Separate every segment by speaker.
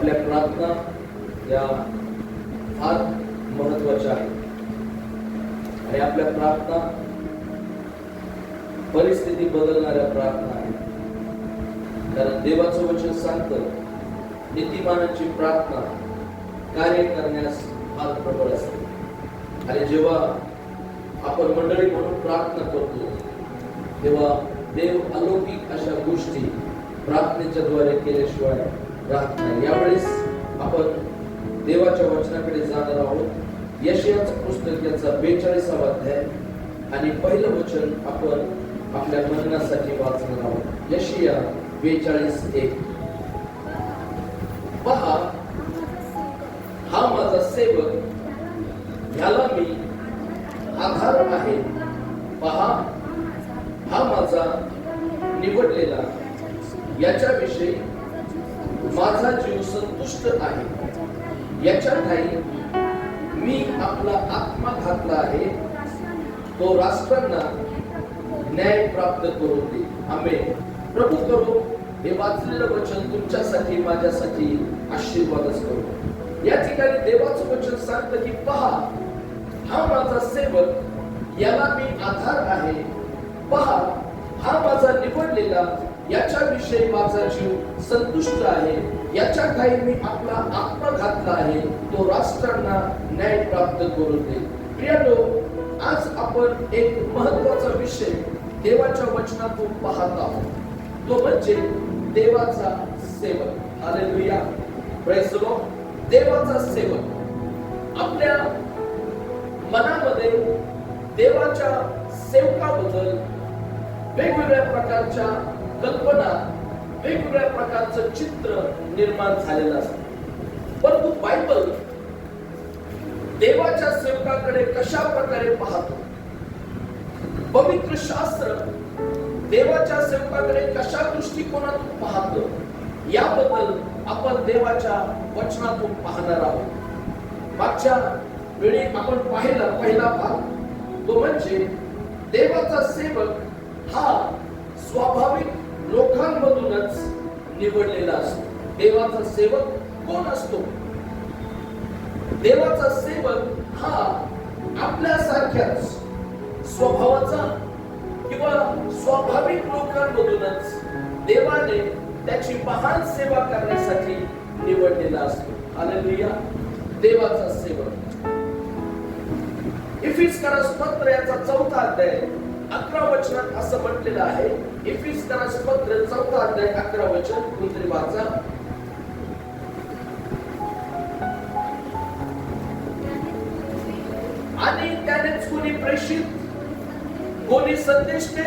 Speaker 1: आपल्या प्रार्थना या फार महत्वाच्या आहेत आणि आपल्या प्रार्थना परिस्थिती बदलणाऱ्या प्रार्थना आहेत. कारण देवाचं वचन सांगतं नीतिमानाची प्रार्थना कार्य करण्यास फार प्रबळ असते. आणि जेव्हा आपण मंडळी म्हणून प्रार्थना करतो तेव्हा देव अलौकिक अशा गोष्टी प्रार्थनेच्या द्वारे केल्याशिवाय राहत नाही. यावेळेस आपण देवाच्या वचनाकडे जाणार आहोत. यशायाचं पुस्तक याचा 42वा अध्याय आणि पहिलं वचन आपण आपल्या मननासाठी वाचणार आहोत. यशाया 42:1. पहा, हा माझा सेवक, ह्याला मी आधार आहे. पहा, हा माझा निवडलेला, याच्याविषयी माझा जीव संतुष्ट आहे. याच्या ठाई मी आपला आत्मा घातला आहे. तो राष्ट्रांना न्याय प्राप्त करून दे. आमेन. प्रभू करो हे वाचलेलं वचन तुमच्यासाठी माझ्यासाठी आशीर्वादच करो. या ठिकाणी देवाचं वचन सांगतं की पहा, हा माझा सेवक, याला मी आधार आहे. पहा, हा माझा निवडलेला, याच्याविषयी माझा जीव संतुष्ट आहे. याच्या ठाई मी आपला आत्मा घातला आहे. तो राष्ट्रांना न्याय प्राप्त करून दे. प्रियानो, आज आपण एक महत्वाचा विषय देवाच्या वचनातून पाहत आहोत. तो म्हणजे देवाचा सेवक. Hallelujah, praise the Lord. देवाचा सेवक. आपल्या मनामध्ये देवाच्या सेवकाबद्दल वेगवेगळ्या प्रकारच्या कल्पना, वेगवेगळ्या प्रकारचं चित्र निर्माण झालेलं असतं. परंतु बायबल देवाच्या सेवकाकडे कशा प्रकारे पाहतो, पवित्र शास्त्र देवाच्या सेवकाकडे कशा दृष्टिकोनातून पाहतो, याबद्दल आपण देवाच्या वचनातून पाहणार आहोत. मागच्या वेळी आपण पाहिला पहिला भाग, तो म्हणजे देवाचा सेवक हा स्वाभाविक लोकांमधूनच निवडलेला असतो. देवाचा सेवक कोण असतो? देवाचा सेवक हा आपल्यासारख्याच स्वभावाचा किंवा स्वाभाविक लोकांमधूनच देवाने त्याची महान सेवा करण्यासाठी निवडलेला असतो. हालेलुया, देवाचा सेवक. इफिसकरास पत्र याचा 4था अध्याय 11 वचनात असं म्हटलेलं आहे. इफिसकरास पत्र 4था अध्याय 11 वचन कोणतरी वाचा. आणि त्यानेच कोणी प्रेषित, कोणी संदेष्टे,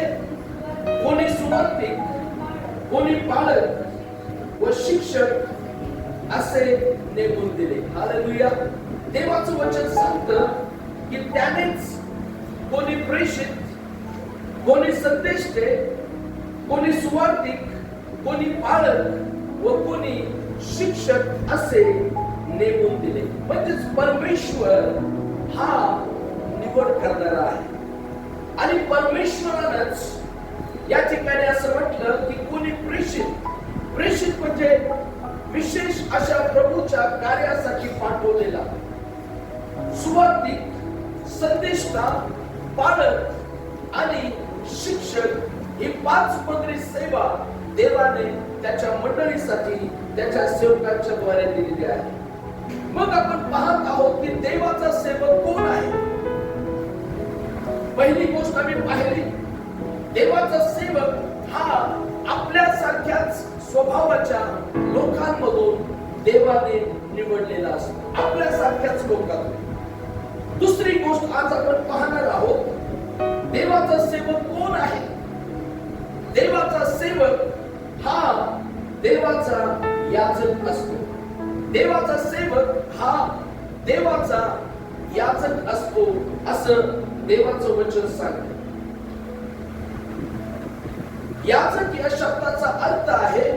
Speaker 1: कोणी सुवार्तिक, कोणी पालक व शिक्षक असे नेमून दिले. हालेलुया. देवाचं वचन सांगतं की त्यानेच कोणी प्रेषित, कोणी संदेष्टे, कोणी सुवार्तिक, कोणी पालक व कोणी शिक्षक असे नेमून दिले. म्हणजेच परमेश्वर हा निवड करणारा आहे. आणि परमेश्वरानंच या ठिकाणी असं म्हटलं की कोणी प्रेषित. प्रेषित म्हणजे विशेष अशा प्रभूच्या कार्यासाठी पाठवलेला. सुवार्तिक, संदेष्टा, पालक आणि शिक्षक ही 5 पदरी सेवा देवाने त्याच्या मंडळीसाठी, त्याच्या सेवकांच्या द्वारे दिलेली आहे. मग आपण पाहत आहोत की देवाचा सेवक कोण आहे. पहिली गोष्ट आम्ही पाहिली, देवाचा सेवक हा आपल्यासारख्याच स्वभावाच्या लोकांमधून देवाने निवडलेला असतो. आपल्यासारख्याच लोकांना. दुसरी गोष्ट आज आपण पाहणार आहोत, देवाचा सेवक कोण आहे. देवाचा सेवक हा देवाचा याजक असतो. देवाचा सेवक हा देवाचा याजक असतो असं देवाचं वचन सांगते. याजक या शब्दाचा अर्थ आहे,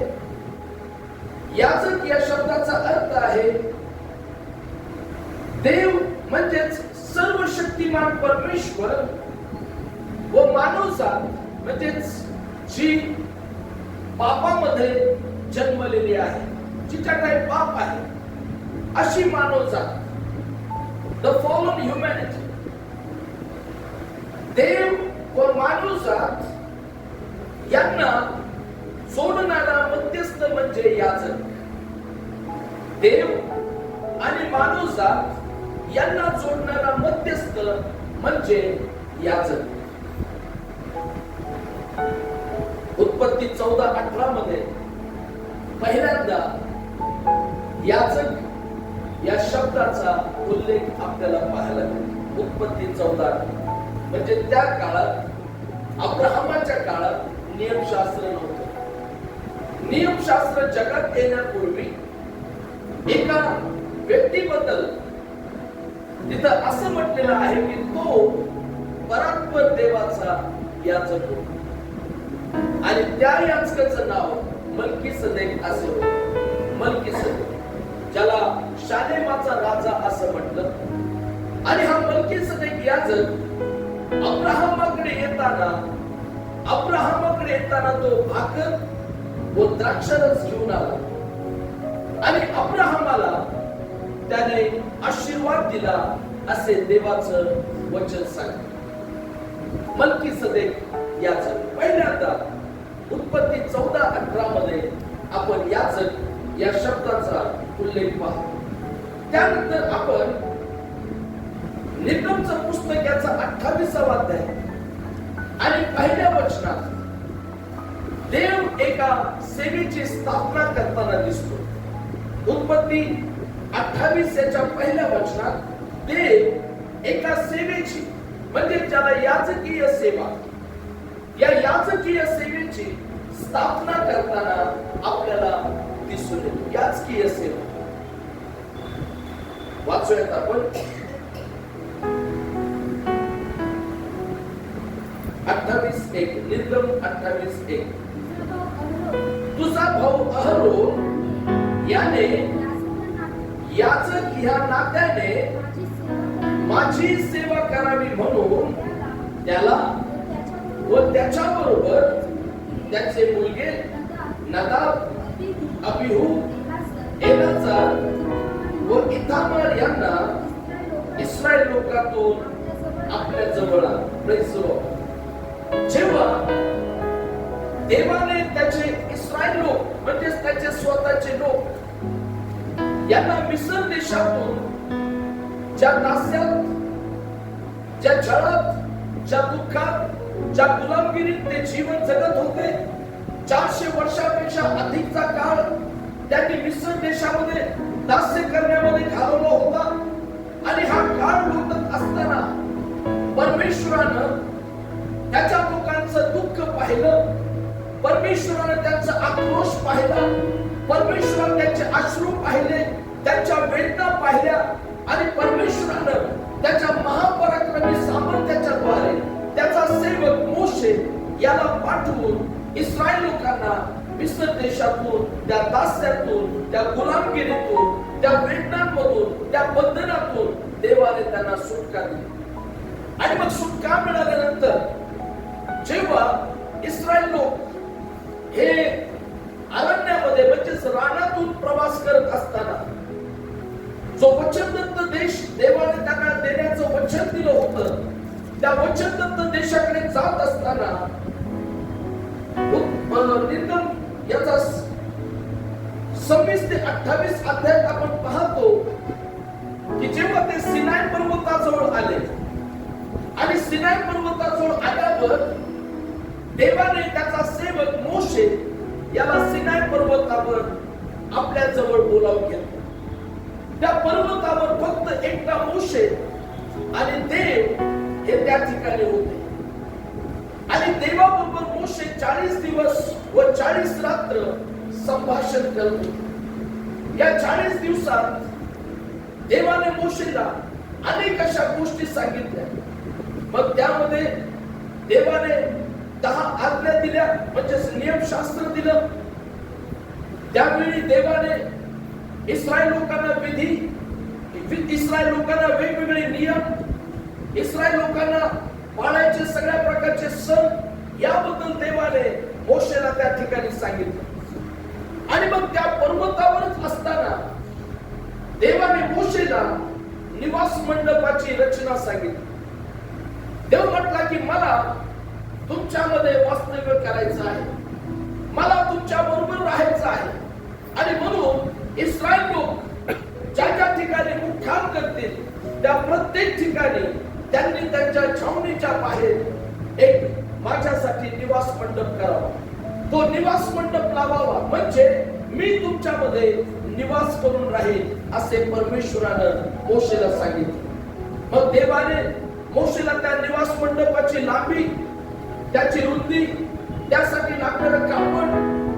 Speaker 1: याजक या शब्दाचा अर्थ आहे देव म्हणजेच सर्वशक्तिमान परमेश्वर व मानवजात म्हणजेच जी पापामध्ये जन्मलेली आहे. जिच्याकडे पाप आहे, अशी मानवजात, द फॉलन ह्युमॅनिटी. देव व मानवजात यांना जोडणारा मध्यस्थ म्हणजे याजक. देव आणि मानवजात यांना जोडणारा मध्यस्थ म्हणजे याजक. उत्पत्ती 14:18 मध्ये पहिल्यांदा याजक या शब्दाचा उल्लेख आपल्याला पाहायला मिळतो. उत्पत्ती 14 म्हणजे त्या काळात, अब्राहमाच्या काळात नियमशास्त्र नव्हतं. नियमशास्त्र जगात येण्यापूर्वी एका व्यक्तीबद्दल तिथं असं म्हटलेलं आहे की तो परात्पर देवाचा याजक होता आणि त्या याजकाचं नाव मल्कीसदेक असे होते. मल्कीसदेक, ज्याला शालेमाचा राजा असं म्हटलं. आणि हा मल्कीसदेक याजक अब्राहमाकडे येताना तो भाकर व द्राक्षरस घेऊन आला आणि अब्राहमाला त्याने आशीर्वाद दिला असे देवाचं वचन सांगितलं. मल्कीसदेक याजक पहिल्यांदा उत्पत्ती 14:18 मध्ये आपण याजक या शब्दाचा उल्लेख पाहतो. त्यानंतर आपण निर्गमचं पुस्तक याचा 28वा अध्याय आणि पहिल्या वचनात देव एका सेवेची स्थापना करताना दिसतो. उत्पत्ती 28 याच्या पहिल्या वचनात देव एका सेवेची, म्हणजे ज्याला याजकीय सेवा, या याजकीय सेवेची स्थापना करताना आपल्याला दिसून येतो. याजकीय सेवा वाचूयात आपण 28:1. निर्गम 28:1. तुझा भाऊ अहरोन याने याजक ह्या नात्याने माझी सेवा करावी म्हणून त्याला व त्याच्याबरोबर त्याचे मुलगे नदाब, अबीहू, एलाजार व इथामार यांना इस्रायल लोकांतून आपल्या जवळ आणले. जेव्हा देवाने त्याचे इस्रायल लोक म्हणजे त्याचे स्वतःचे लोक यांना मिस्र देशातून ज्या दास्यात, ज्या छळात, ज्या दुःखात, ज्या गुलामगिरीत ते जीवन जगत होते, 400 वर्षापेक्षा अधिकचा काळ त्यांनी मिस्र देशामध्ये दास्य करण्यामध्ये घालवला होता. आणि हा काळ लुटत असताना परमेश्वरानं त्याच्या लोकांचं दुःख पाहिलं, परमेश्वरानं त्यांचा आक्रोश पाहिला, परमेश्वरानं त्यांचे अश्रू पाहिले, त्यांच्या वेदना पाहिल्या आणि परमेश्वरानं त्याच्या महापराक्रमी सामर्थ्याच्या द्वारे त्याचा सेवक मोशे याला पाठवून इस्रायल लोकांना मिस्र देशातून, त्या दास्यातून, त्या गुलामगिरीतून, त्या वेदनांमधून, त्या बंधनातून देवाने त्यांना सुटका दिली. आणि मग सुटका मिळाल्यानंतर जेव्हा इस्रायल लोक हे अरण्यामध्ये म्हणजेच रानातून प्रवास करत असताना जो वचनदत्त देश देवाने त्यांना देण्याचं वचन दिलं होतं, त्या वचनदत्त देशाकडे जात असताना निर्गम याचा 26 ते 28 अध्यायात आपण पाहतो की जेव्हा ते सिनाय पर्वताजवळ आले आणि सिनाय पर्वताजवळ आल्यावर देवाने त्याचा सेवक मोशे याला सिनाय पर्वतावर आपल्या जवळ बोलावून घेतलं. त्या पर्वतावर फक्त एकटा मोशे आणि देव हे त्या ठिकाणी होते. आणि देवाबरोबर मोशे 40 दिवस व 40 रात्र संभाषण करत होते. या 40 दिवसात देवाने मोशेला अनेक अशा गोष्टी सांगितल्या. मग त्यामध्ये देवाने 10 आज्ञा दिल्या, म्हणजे नियमशास्त्र दिलं. त्यावेळी देवाने इस्रायल लोकांना इस्रायल लोकांना वेगवेगळे नियम, इस्रायल लोकांना पाळायचे सगळ्या प्रकारचे सण याबद्दल देवाने मोशेला त्या ठिकाणी सांगितलं. आणि मग त्या पर्वतावरच असताना देवाने मोशेला निवास मंडपाची रचना सांगितली. देव म्हटला की मला तुमच्यामध्ये वास्तव्य करायचं आहे, मला तुमच्या बरोबर राहायचं आहे. आणि म्हणून इस्रायल लोक ज्या ज्या ठिकाणी मुक्काम करतील त्या प्रत्येक ठिकाणी त्यांनी त्यांच्या छावणीच्या बाहेर एक माझ्यासाठी निवास मंडप करावा, तो निवास मंडप लावावा, म्हणजे मी तुमच्यामध्ये निवास करून राहील असे परमेश्वरानं मोशेला सांगितले. मग देवाने मोशेला त्या निवास मंडपाची लांबी, त्याची रुंदी, त्यासाठी लागणारं कापड,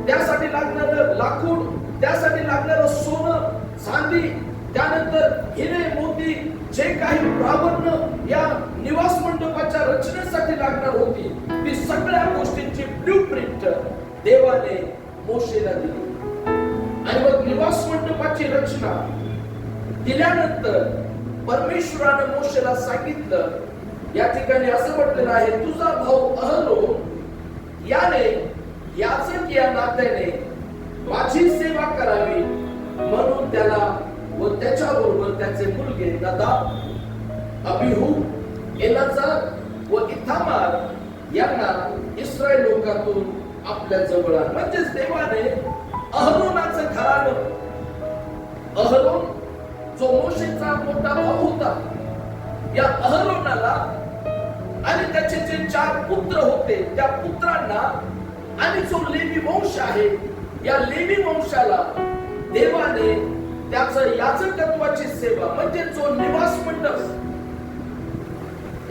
Speaker 1: त्यासाठी लागणारं लाकूड, त्यासाठी लागणारं सोनं, चांदी, त्यानंतर हिरे मोती, जे काही प्रावर्ण या निवास मंडपाच्या रचनेसाठी लागणार होती, ती सगळ्या गोष्टींची ब्लूप्रिंट देवाने मोशेला दिली. आणि मग निवास मंडपाची रचना दिल्यानंतर परमेश्वराने मोशेला सांगितलं, या ठिकाणी असं म्हटलेलं आहे, तुझा भाऊ अहरोन याने याजक या नात्याने माझी सेवा करावी म्हणून त्याला व त्याच्या बरोबर त्याचे मुलगे नदाब, अबीहू, एलाजार व इथामार यांना इस्रायल लोकांतून आपल्या जवळ आण. म्हणजेच देवाने अहरोनाचं घराणं, अहरोन जो मोशेचा मोठा भाऊ होता, या अहरोनाला आणि त्याचे जे 4 पुत्र होते त्या पुत्रांना आणि जो लेवी वंश आहे या लेवी वंशाला देवाने त्याचं याजकत्वाची सेवा म्हणजे जो निवास मंडप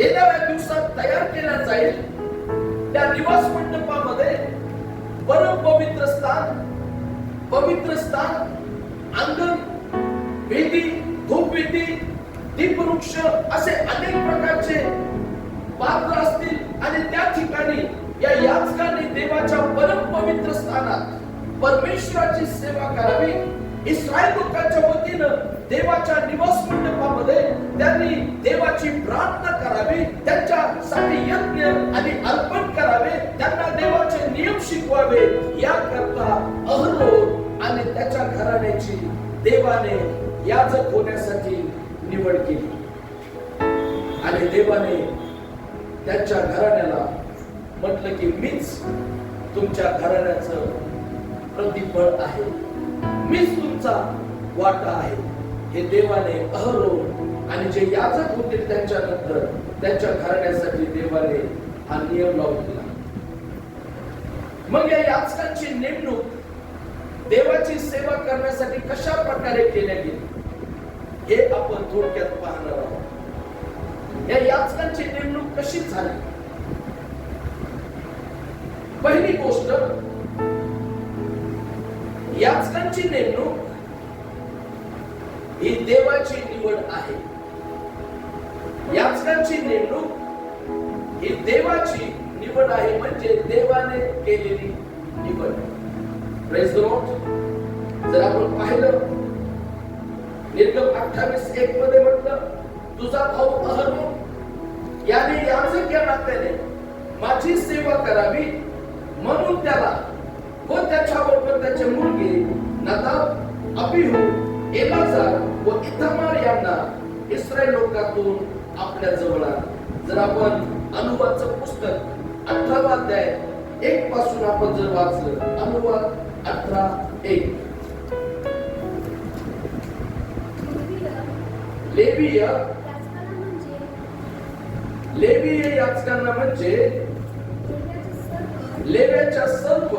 Speaker 1: येणाऱ्या दिवसात तयार केला जाईल, त्या निवास मंडपामध्ये परम पवित्र स्थान, अंगण, वेदी, धूपवेदी, दीपवृक्ष असे अनेक प्रकारचे पात्र असतील. आणि त्या ठिकाणी या याजकाने देवाच्या परम पवित्र स्थानात परमेश्वराची सेवा करावी. इस्रायल लोकांच्या वतीनं देवाच्या निवास मंडपामध्ये त्यांनी देवाची प्रार्थना करावी, त्यांच्यासाठी यज्ञ आणि अर्पण करावे, त्यांना देवाचे नियम शिकवावे. याकरता अहरोन आणि त्याच्या घराण्याची देवाने याजक होण्यासाठी निवड केली. आणि देवाने त्यांच्या घराण्याला म्हटलं की मीच तुमच्या घराण्याचं प्रतिफळ आहे, मीच तुमचा वाटा आहे. हे देवाने अहरोन आणि जे याजक होते त्यांच्यानंतर त्यांच्या घराण्यासाठी देवाने हा नियम लावून दिला. मग या याजकांची नेमणूक देवाची सेवा करण्यासाठी कशा प्रकारे केल्या गेली हे आपण थोडक्यात पाहणार आहोत. या याजकांची नेमणूक कशी झाली? पहिली गोष्ट, याजकांची नेमणूक ही देवाची निवड आहे. याजकांची नेमणूक ही देवाची निवड आहे, म्हणजे देवाने केलेली निवड. Praise the Lord. जर आपण पाहिलं निर्गम 28:1 मध्ये म्हटलं, तुझा भाऊ अहरोन याने याजक या नात्याने माझी सेवा करावी म्हणून त्याला व त्याच्याबरोबर त्याचे मुलगे नदाब, अबीहू, एलाजार व इथामार यांना इस्रायल लोकांतून आपल्या जवळ आण. जर आपण अनुवादचं पुस्तक 18 अध्याय 1 पासून आपण जर वाचलं, अनुवाद 18:1, लेवीय याजकांना म्हणजे लेव्याच्या सर्व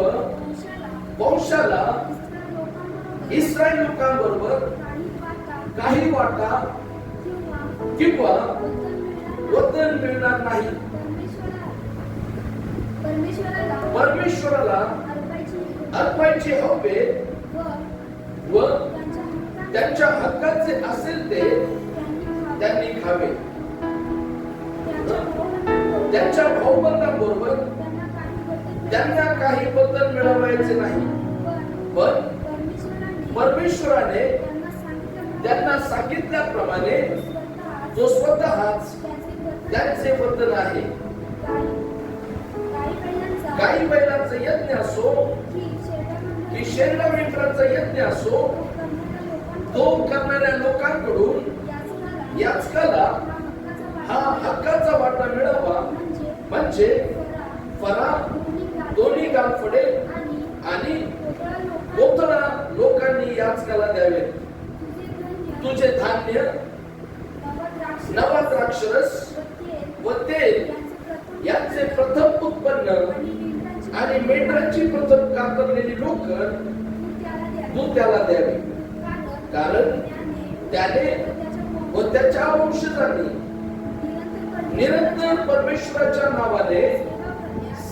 Speaker 1: वंशाला इस्रायल लोकांबरोबर काही वाटा किंवा वतन मिळणार नाही. परमेश्वराला अर्पायचे हवे व त्यांच्या हक्काचे असेल ते त्यांनी खावे. त्यांच्या भाऊबंदांबरोबर त्यांना काही बदल मिळवायचे नाही, पण परमेश्वराने त्यांना सांगितल्याप्रमाणे जो स्वतःच त्यांचे बदल आहे, काही बैलांचा यज्ञ असो की की शेरडा मेंढराचा यज्ञ असो तो करणाऱ्या लोकांकडून याचकाला हा हक्काचा वाटा मिळावा, म्हणजे फरा दोन्ही गालफडे आणि कोथळा लोकांनी याचकाला द्यावे. तुझे धान्य, नवा द्राक्षरस व तेल यांचे प्रथम उत्पन्न आणि मेंढरांची प्रथम कातरलेली लोकर तू त्याला द्यावी, कारण त्याने व त्याच्या वंशजांनी निरंतर परमेश्वराच्या नावाने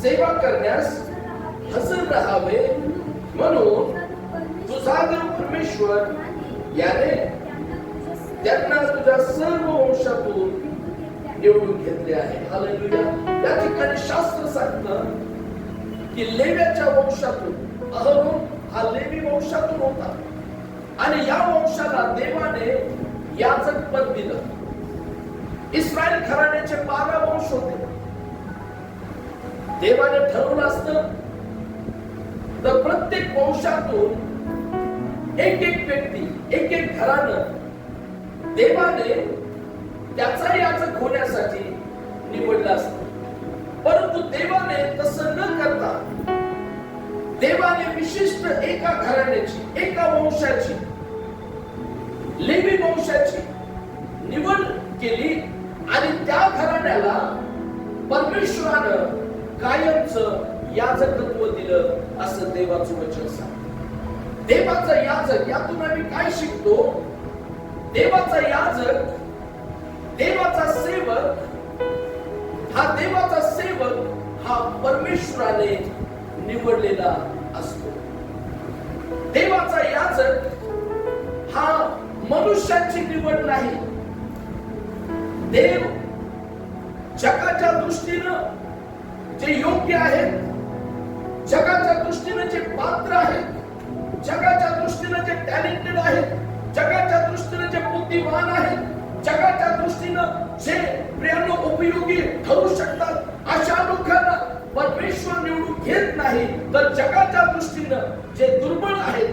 Speaker 1: सेवा करण्यास हजर राहावे, म्हणून तुझा देव परमेश्वर याने त्यांना तुझ्या सर्व वंशातून निवडून घेतले आहे. हालेलुया. या ठिकाणी शास्त्र सांगतं की लेव्याच्या वंशातून, अहरोन हा लेवी वंशातून होता आणि या वंशाला देवाने याजक पद दिलं. इस्रायल घराण्याचे 12 वंश होते. देवाने ठरवलं असतं तर प्रत्येक वंशातून एक एक व्यक्ती, एक एक घराणं देवाने त्याचा याजक होण्यासाठी निवडलं असतं. परंतु देवाने तसं न करता देवाने विशिष्ट एका घराण्याची, एका वंशाची, लेवी वंशाची निवड केली आणि त्या घराण्याला परमेश्वरानं कायमचं याजकत्व दिलं, असं देवाचं वचन सांगतं. देवाचा याजक, यातून आम्ही काय शिकतो? देवाचा याजक, देवाचा सेवक, हा देवाचा सेवक हा परमेश्वराने निवडलेला असतो. देवाचा याजक हा मनुष्याची निवड नाही. देव जगाच्या दृष्टीनं जे योग्य आहेत, जगाच्या दृष्टीनं जे पात्र आहेत, जगाच्या दृष्टीनं जे टॅलेंटेड आहेत, जगाच्या दृष्टीनं जे बुद्धिमान आहेत, जगाच्या दृष्टीनं जे प्रियानो उपयोगी ठरू शकतात, अशा लोकांना परमेश्वर निवडून घेत नाही. तर जगाच्या दृष्टीनं जे दुर्बळ आहेत,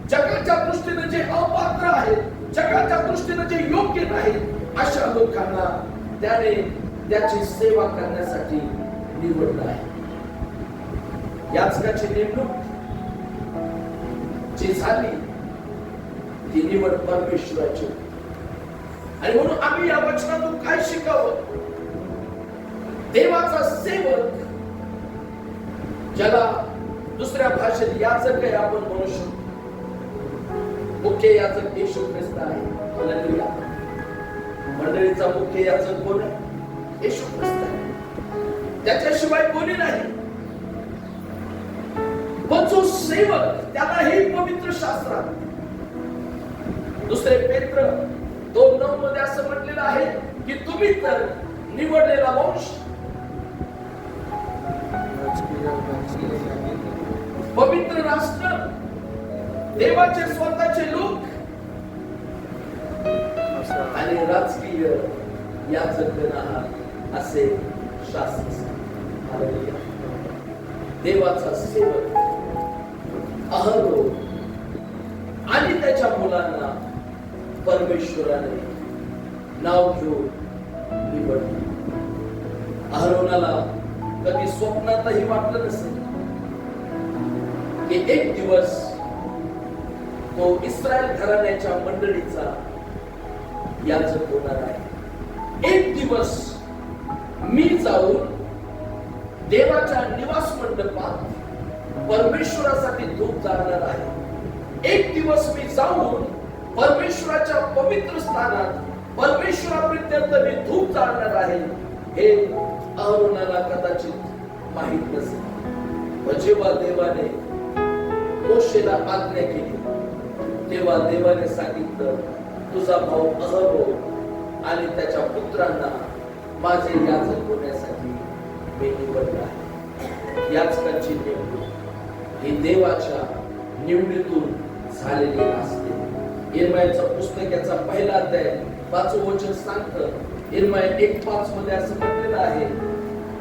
Speaker 1: जगाच्या दृष्टीनं जे अपात्र आहेत, जगाच्या दृष्टीनं जे योग्य नाहीत, अशा लोकांना त्याने त्याची सेवा करण्यासाठी निवडलं आहे. याजकाची नेमणूक जी झाली ती निवड परमेश्वराची. आणि म्हणून आम्ही या वचनातून काय शिकावं? देवाचा सेवक, ज्याला दुसऱ्या भाषेत याजक आपण म्हणू शकतो, मुख्य याजक येशू ख्रिस्त आहे. हालेलुया. मंडळीचा मुख्य याजक कोण आहे? येशू ख्रिस्त आहे. त्याच्याशिवाय कोणी नाही. पण जो सेवक, त्यालाही पवित्र शास्त्रात दुसरे पेत्र 2:9 मध्ये असं म्हटलेलं आहे की तुम्ही तर निवडलेला वंश, पवित्र राष्ट्र, देवाचे स्वतःचे लोक आणि राजकीय याजक आहात, असे शास्त्र सांगते. देवाचा सेवक अहरोन आणि त्याच्या मुलांना परमेश्वराने नाव घेऊन निवडले. अहरोनाला कधी स्वप्नातही वाटलं नसेल की एक दिवस तो इस्रायल घराण्याच्या मंडळीचा याजक होणार आहे. एक दिवस मी जाऊन देवाच्या निवास मंडपात परमेश्वरासाठी धूप जाळणार आहे. एक दिवस मी जाऊन परमेश्वराच्या पवित्र स्थानात परमेश्वराप्रित्यर्थ मी धूप जाळणार आहे. हे अहरोनाला कदाचित माहित नसेल. जेव्हा देवाने मोशेला आज्ञा केली तेव्हा देवाने सांगितलं, तुझा भाऊ अहरोन आणि त्याच्या पुत्रांना माझे याजक होण्यासाठी मी निवडले आहे. याजकाची नेमणूक ही देवाच्या निवडीतून झालेली असते. यिर्मयाचं पुस्तक याचा 1 अध्याय 5 वचन सांगतं. यिर्मया 1:5 मध्ये असं म्हटलेलं आहे,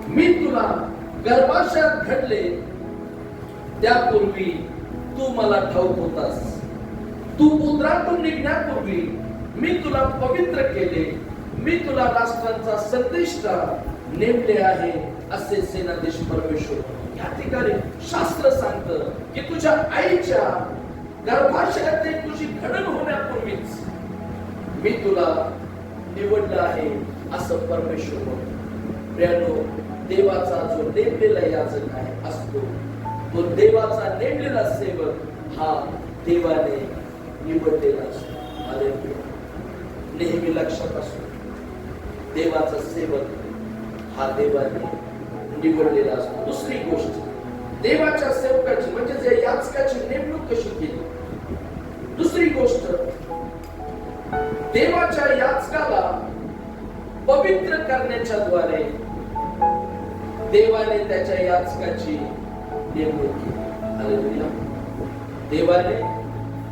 Speaker 1: मी तुला गर्भाशयात घडले त्यापूर्वी तू मला ठाऊक होतास. तू उदरातून निघण्यापूर्वी मी तुला पवित्र केले, मी तुला राष्ट्रांचा संदेष्टा नेमले आहे, असे सेनाधीश परमेश्वर. या ठिकाणी शास्त्र सांगतं की तुझ्या आईच्या गर्भाशयात तुझी घडण होण्यापूर्वीच मी तुला निवडलं आहे, असं परमेश्वर म्हणतो. प्रियानो, देवाचा जो नेमलेला याजक आहे असतो, तो देवाचा नेमलेला सेवक हा देवाने निवडलेला असतो. हालेलुया. नेहमी लक्षात असतो, देवाचा सेवक हा देवाने निवडलेला असतो. दुसरी गोष्ट, देवाच्या सेवकाची म्हणजे याजकाची नेमणूक कशी केली. दुसरी गोष्ट, देवाच्या याजकाला पवित्र करण्याच्या द्वारे देवाने त्याच्या याजकाची नेमणूक केली. हालेलुया. देवाने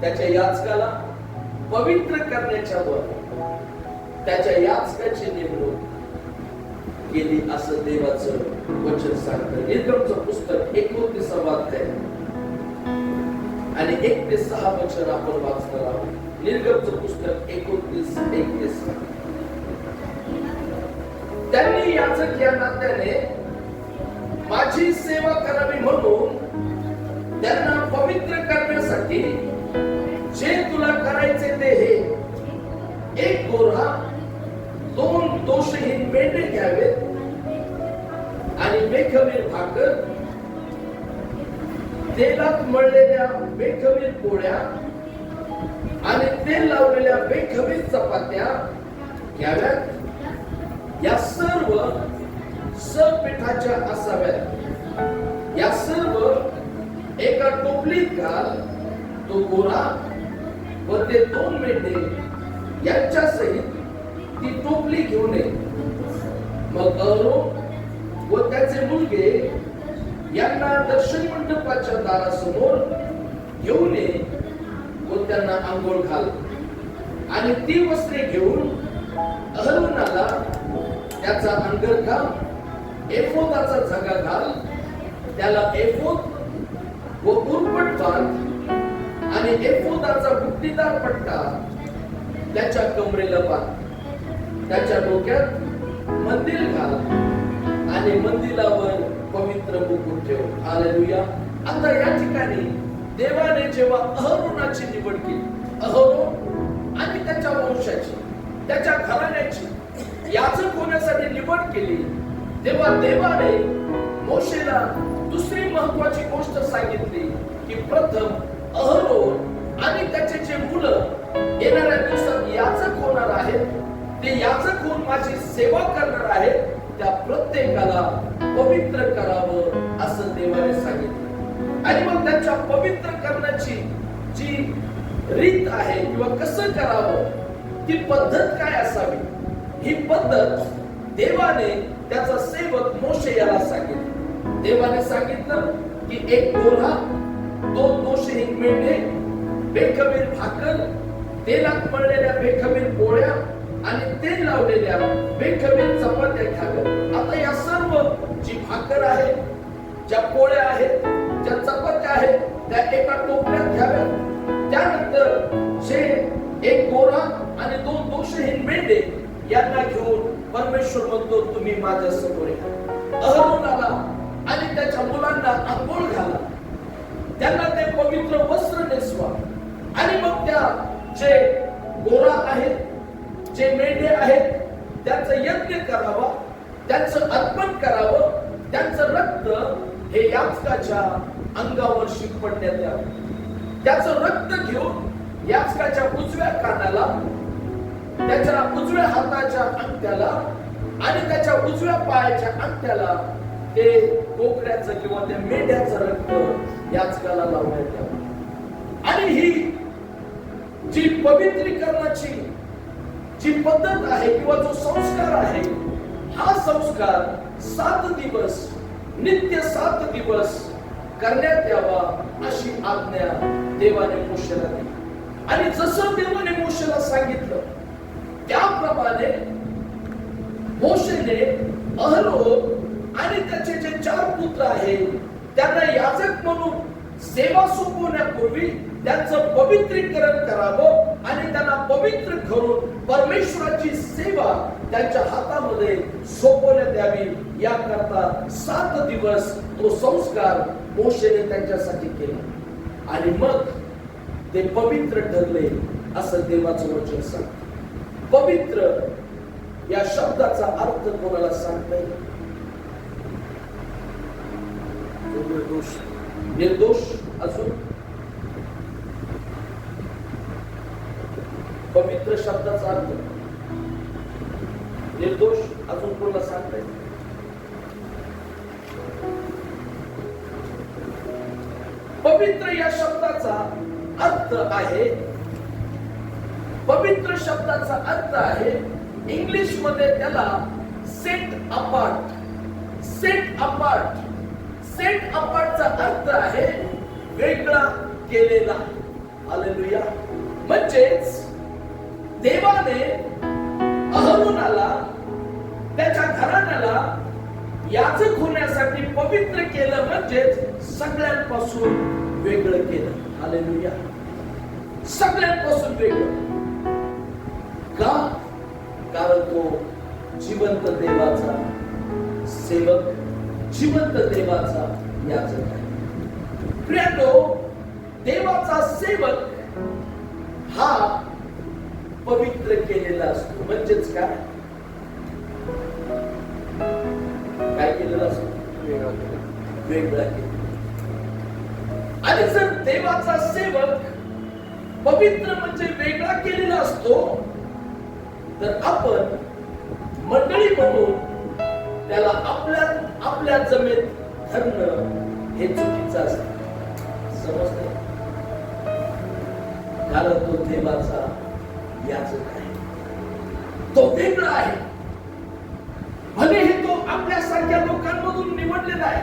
Speaker 1: त्याच्या याजकाला पवित्र करण्याच्या द्वारे त्याच्या याजकाची नेमणूक केली, असं देवाचं वचन सांगतं. निर्गमचं पुस्तक 29 अध्याय आणि 1 ते 6 वचन आपण वाचणार आहोत. निर्गमचं पुस्तक 29:1 ते 6. त्यांनी याजक या नात्याने माझी सेवा करावी म्हणून त्यांना पवित्र करण्यासाठी जे तुला करायचे ते हे: 1 गोरा, 2 दोषहीन मेंढे घ्यावेत आणि बेखमीर भाकर, तेलात मळलेल्या बेखमीर पोळ्या आणि तेल लावलेल्या बेखमीर चपात्या घ्याव्यात. या सर्व सपिठाच्या असाव्यात. या सर्व एका टोपलीत घाल. तो गोरा व ते 2 मेंढे यांच्या सहित ती टोपली घेऊन ये. मग अहरोन व त्याचे मुलगे यांना दर्शन मंडपाच्या दारासमोर घेऊन ये व त्यांना आंघोळ घाल. आणि ती वस्त्रे घेऊन अहरोनाला त्याचा अंगरखा, एफोदाचा झगा घाल. त्याला एफोद व उरपट बांध आणि एफोदाचा बुट्टीदार पट्टा त्याच्या कमरेला बांध. त्याच्या डोक्यात मंदिर घाल आणि मंदिरावर पवित्र मुकुट ठेव. हालेलुया. आता या ठिकाणी देवाने जेव्हा अहरोनाची निवड केली, अहरोन आणि त्याच्या वंशाची, त्याच्या घराण्याची याजक होण्यासाठी निवड केली, तेव्हा देवाने मोशेला दुसरी महत्वाची गोष्ट सांगितली की प्रथम अहरोन आणि त्याचे जे मुलं येणाऱ्या दिवसात याजक होणार आहेत, ते याजक होऊन माझी सेवा करणार आहेत, त्या प्रत्येकाला पवित्र करावं असं देवाने सांगितलं. आणि मग त्यांच्या पवित्र करण्याची जी रीत आहे किंवा कसं करावं, ती पद्धत काय असावी, ही पद्धत देवाने त्याचा सेवक मोशे याला सांगितलं. देवाने सांगितलं की 1 गोरा, 2 दोषहीन मेंढे, बेखमीर भाकर, तेलात मळलेल्या बेखमीर पोळ्या आणि तेल लावलेल्या बेखमीर चपात्या घ्याव्या. आता या सर्व जी भाकर आहे, ज्या पोळ्या आहेत, ज्या चपात्या आहेत, त्या एका टोपल्यात घ्याव्या. त्यानंतर जे 1 गोरा आणि 2 दोषहीन मेंढे यांना घेऊन परमेश्वर म्हणतो तुम्ही माझ्या समोर या. अहरोनाला आणि त्याच्या मुलांना आंघोळ घाला, त्यांना ते पवित्र वस्त्र नेसवा आणि मग त्या जे गोरा आहेत, जे मेंढे आहेत, त्यांचं यज्ञ करावा, त्यांचं अर्पण करावं. त्यांचं रक्त हे याजकाच्या अंगावर शिंपडण्यात यावं. त्याचं रक्त घेऊन याजकाच्या उजव्या कानाला, त्याच्या उजव्या हाताच्या अंगठ्याला आणि त्याच्या उजव्या पायाच्या अंगठ्याला ते कोकड्याचं किंवा त्या मेंढ्याचं रक्त याजकाला लावण्यात यावं. आणि ही जी पवित्रीकरणाची जी पद्धत आहे किंवा जो संस्कार आहे, हा संस्कार 7 दिवस, नित्य 7 दिवस करण्यात यावा अशी आज्ञा देवाने मोशेला दिली. आणि जसं देवाने मोशेला सांगितलं त्याप्रमाणे मोशेने अहरोन आणि त्याचे जे 4 पुत्र आहेत त्यांना याजक म्हणून सेवा सोपवण्यापूर्वी त्यांचं पवित्रीकरण करावं आणि त्यांना पवित्र करून परमेश्वराची सेवा त्यांच्या हातामध्ये सोपवण्यात यावी याकरता 7 दिवस तो संस्कार मोशेने त्यांच्यासाठी केला आणि मग ते पवित्र ठरले असं देवाचं वचन सांगतं. पवित्र या शब्दाचा अर्थ कोणाला सांगता येईल? निर्दोष. अजून पवित्र शब्दाचा अर्थ निर्दोष. अजून कोणाला सांगता येईल? पवित्र या शब्दाचा अर्थ आहे, पवित्र शब्दाचा अर्थ आहे इंग्लिश मध्ये त्याला set apart. Set apart. Set अपार्टचा अर्थ आहे वेगळा केलेला. हालेलुया. म्हणजेच देवाने अहरोनाला त्याच्या घराण्याला याजक होण्यासाठी पवित्र केलं, म्हणजेच सगळ्यांपासून वेगळं केलं. हालेलुया. सगळ्यांपासून वेगळं. का? कारण तो जिवंत देवाचा सेवक, जिवंत देवाचा याजक आहे. प्रियानो, देवाचा सेवक हा पवित्र केलेला असतो. म्हणजेच काय काय केलेला असतो? वेगळा केलेला. आणि जर देवाचा सेवक पवित्र म्हणजे वेगळा केलेला असतो तर आपण मंडळी म्हणून त्याला आपल्या जमेत धरणं हे चुकीचं असतं. समजते? कारण तो देवाचा याजक आहे, तो वेगळा आहे. भलेही तो आपल्यासारख्या लोकांमधून निवडलेला आहे,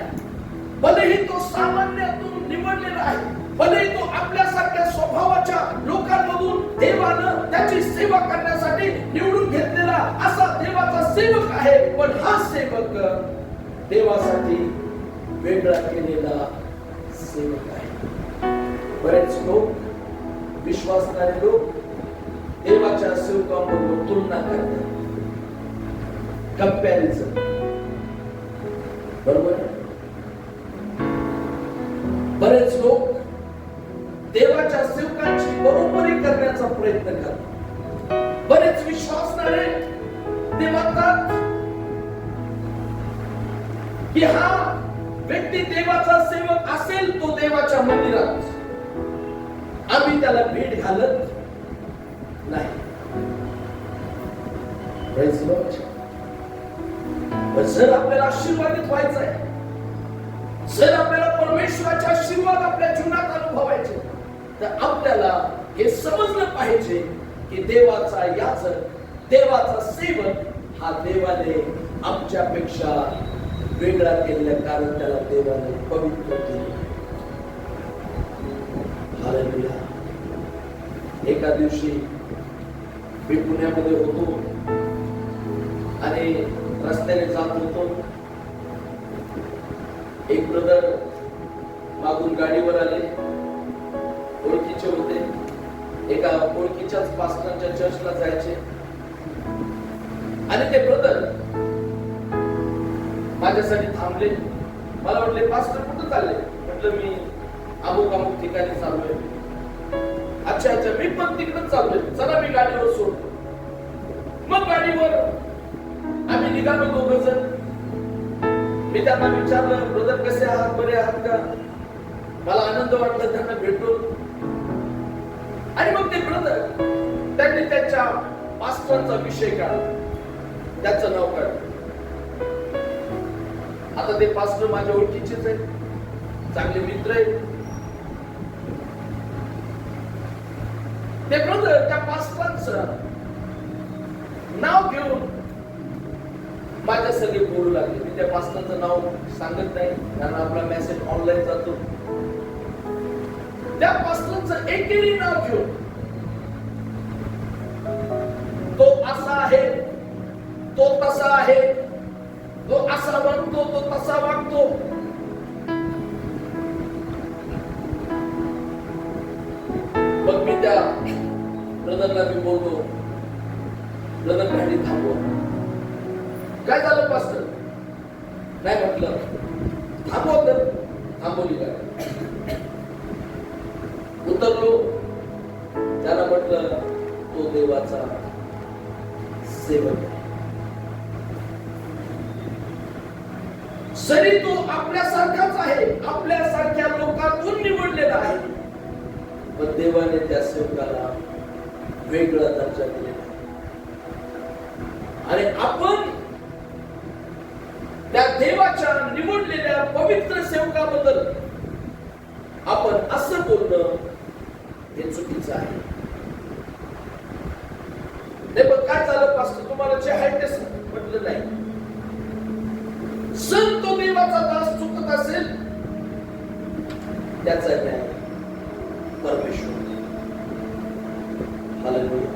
Speaker 1: भलेही तो सामान्यातून निवडलेला आहे, भलेही तो आपल्यासारख्या स्वभावाच्या लोकांमधून देवानं त्याची सेवा करण्यासाठी निवडून घेतलेला असा देवाचा सेवक आहे. पण हा सेवक देवासाठी वेगळा केलेला सेवक आहे. बरेच लोक, विश्वासणारे लोक देवाच्या सेवकांबरोबर तुलना करतात. कंपॅरिझन. बरोबर आहे? बरेच लोक देवाच्या सेवकांची बरोबरी करण्याचा प्रयत्न करतात. बरेच विश्वासणारे ते म्हणतात की हा व्यक्ती देवाचा सेवक असेल तो देवाच्या मंदिरात, आम्ही त्याला भेट घालत नाही. जर आपल्याला आशीर्वादित व्हायचं आहे, जर आपल्याला परमेश्वराचे आशीर्वाद आपल्या जीवनात अनुभवायचे, तर आपल्याला हे समजलं पाहिजे की देवाचा याजक, देवाचा सेवक हा देवाने आमच्यापेक्षा वेगळा केलेला, कारण त्याला देवाने पवित्र केले. हालेलुया. एका दिवशी मी पुण्यामध्ये होतो आणि रस्त्याने जात होतो. एक ब्रदर मागून गाडीवर आले, ओळखीचे होते, एका ओळखीच्याच पास्टरच्या चर्चला जायचे. आणि ते ब्रदर माझ्यासाठी थांबले. मला म्हटले, पास्टर कुठं चालले? म्हटलं मी अमुक अमुक ठिकाणी चाललोय. अच्छा, मी पण तिकडे चाललोय, चला मी गाडीवर सोडतो. मग गाडीवर आम्ही निघालो दोघं जण. मी त्यांना विचारलं, ब्रदर कसे आहात, बरे आहात का? मला आनंद वाटला त्यांना भेटून. आणि मग ते ब्रदर त्यांनी त्यांच्या पास्टरचा विषय काढला, त्याचं नाव काढलं. आता ते पास्टर माझ्या ओळखीचेच आहेत, चांगले मित्र आहेत. ते ब्रदर त्या पास्टरचं नाव घेऊन माझ्या सगळे बोलू लागले. मी त्या पास्टरचं नाव सांगत नाही, कारण आपला मेसेज ऑनलाईन जातो. त्या पास्टरचं एकेरी नाव घेऊन तो असा आहे, तो तसा आहे, तो असा वागतो, तो तसा वागतो. मग मी त्या ब्रदरला मी बोलतो, ब्रदर गाडी थांबव. काय झालं पास्टर? नाही म्हटलं थांबव, तर थांबवली गाडी. उतरलो. त्याला म्हटलं तो देवाचा सेवक आहे. जरी तो आपल्यासारखाच आहे, आपल्यासारख्या लोकांतून निवडलेला आहे, पण देवाने त्या सेवकाला वेगळा दर्जा दिलेला आहे. आणि आपण त्या देवाच्या निवडलेल्या पवित्र सेवकाबद्दल आपण असं बोलणं हे चुकीचं आहे. नाही पण काय झालं पास्टर, तुम्हाला जे आहे ते म्हटलं नाही. जर तो देवाचा दास चुकत असेल, त्याचा न्याय परमेश्वर. हालेलुया.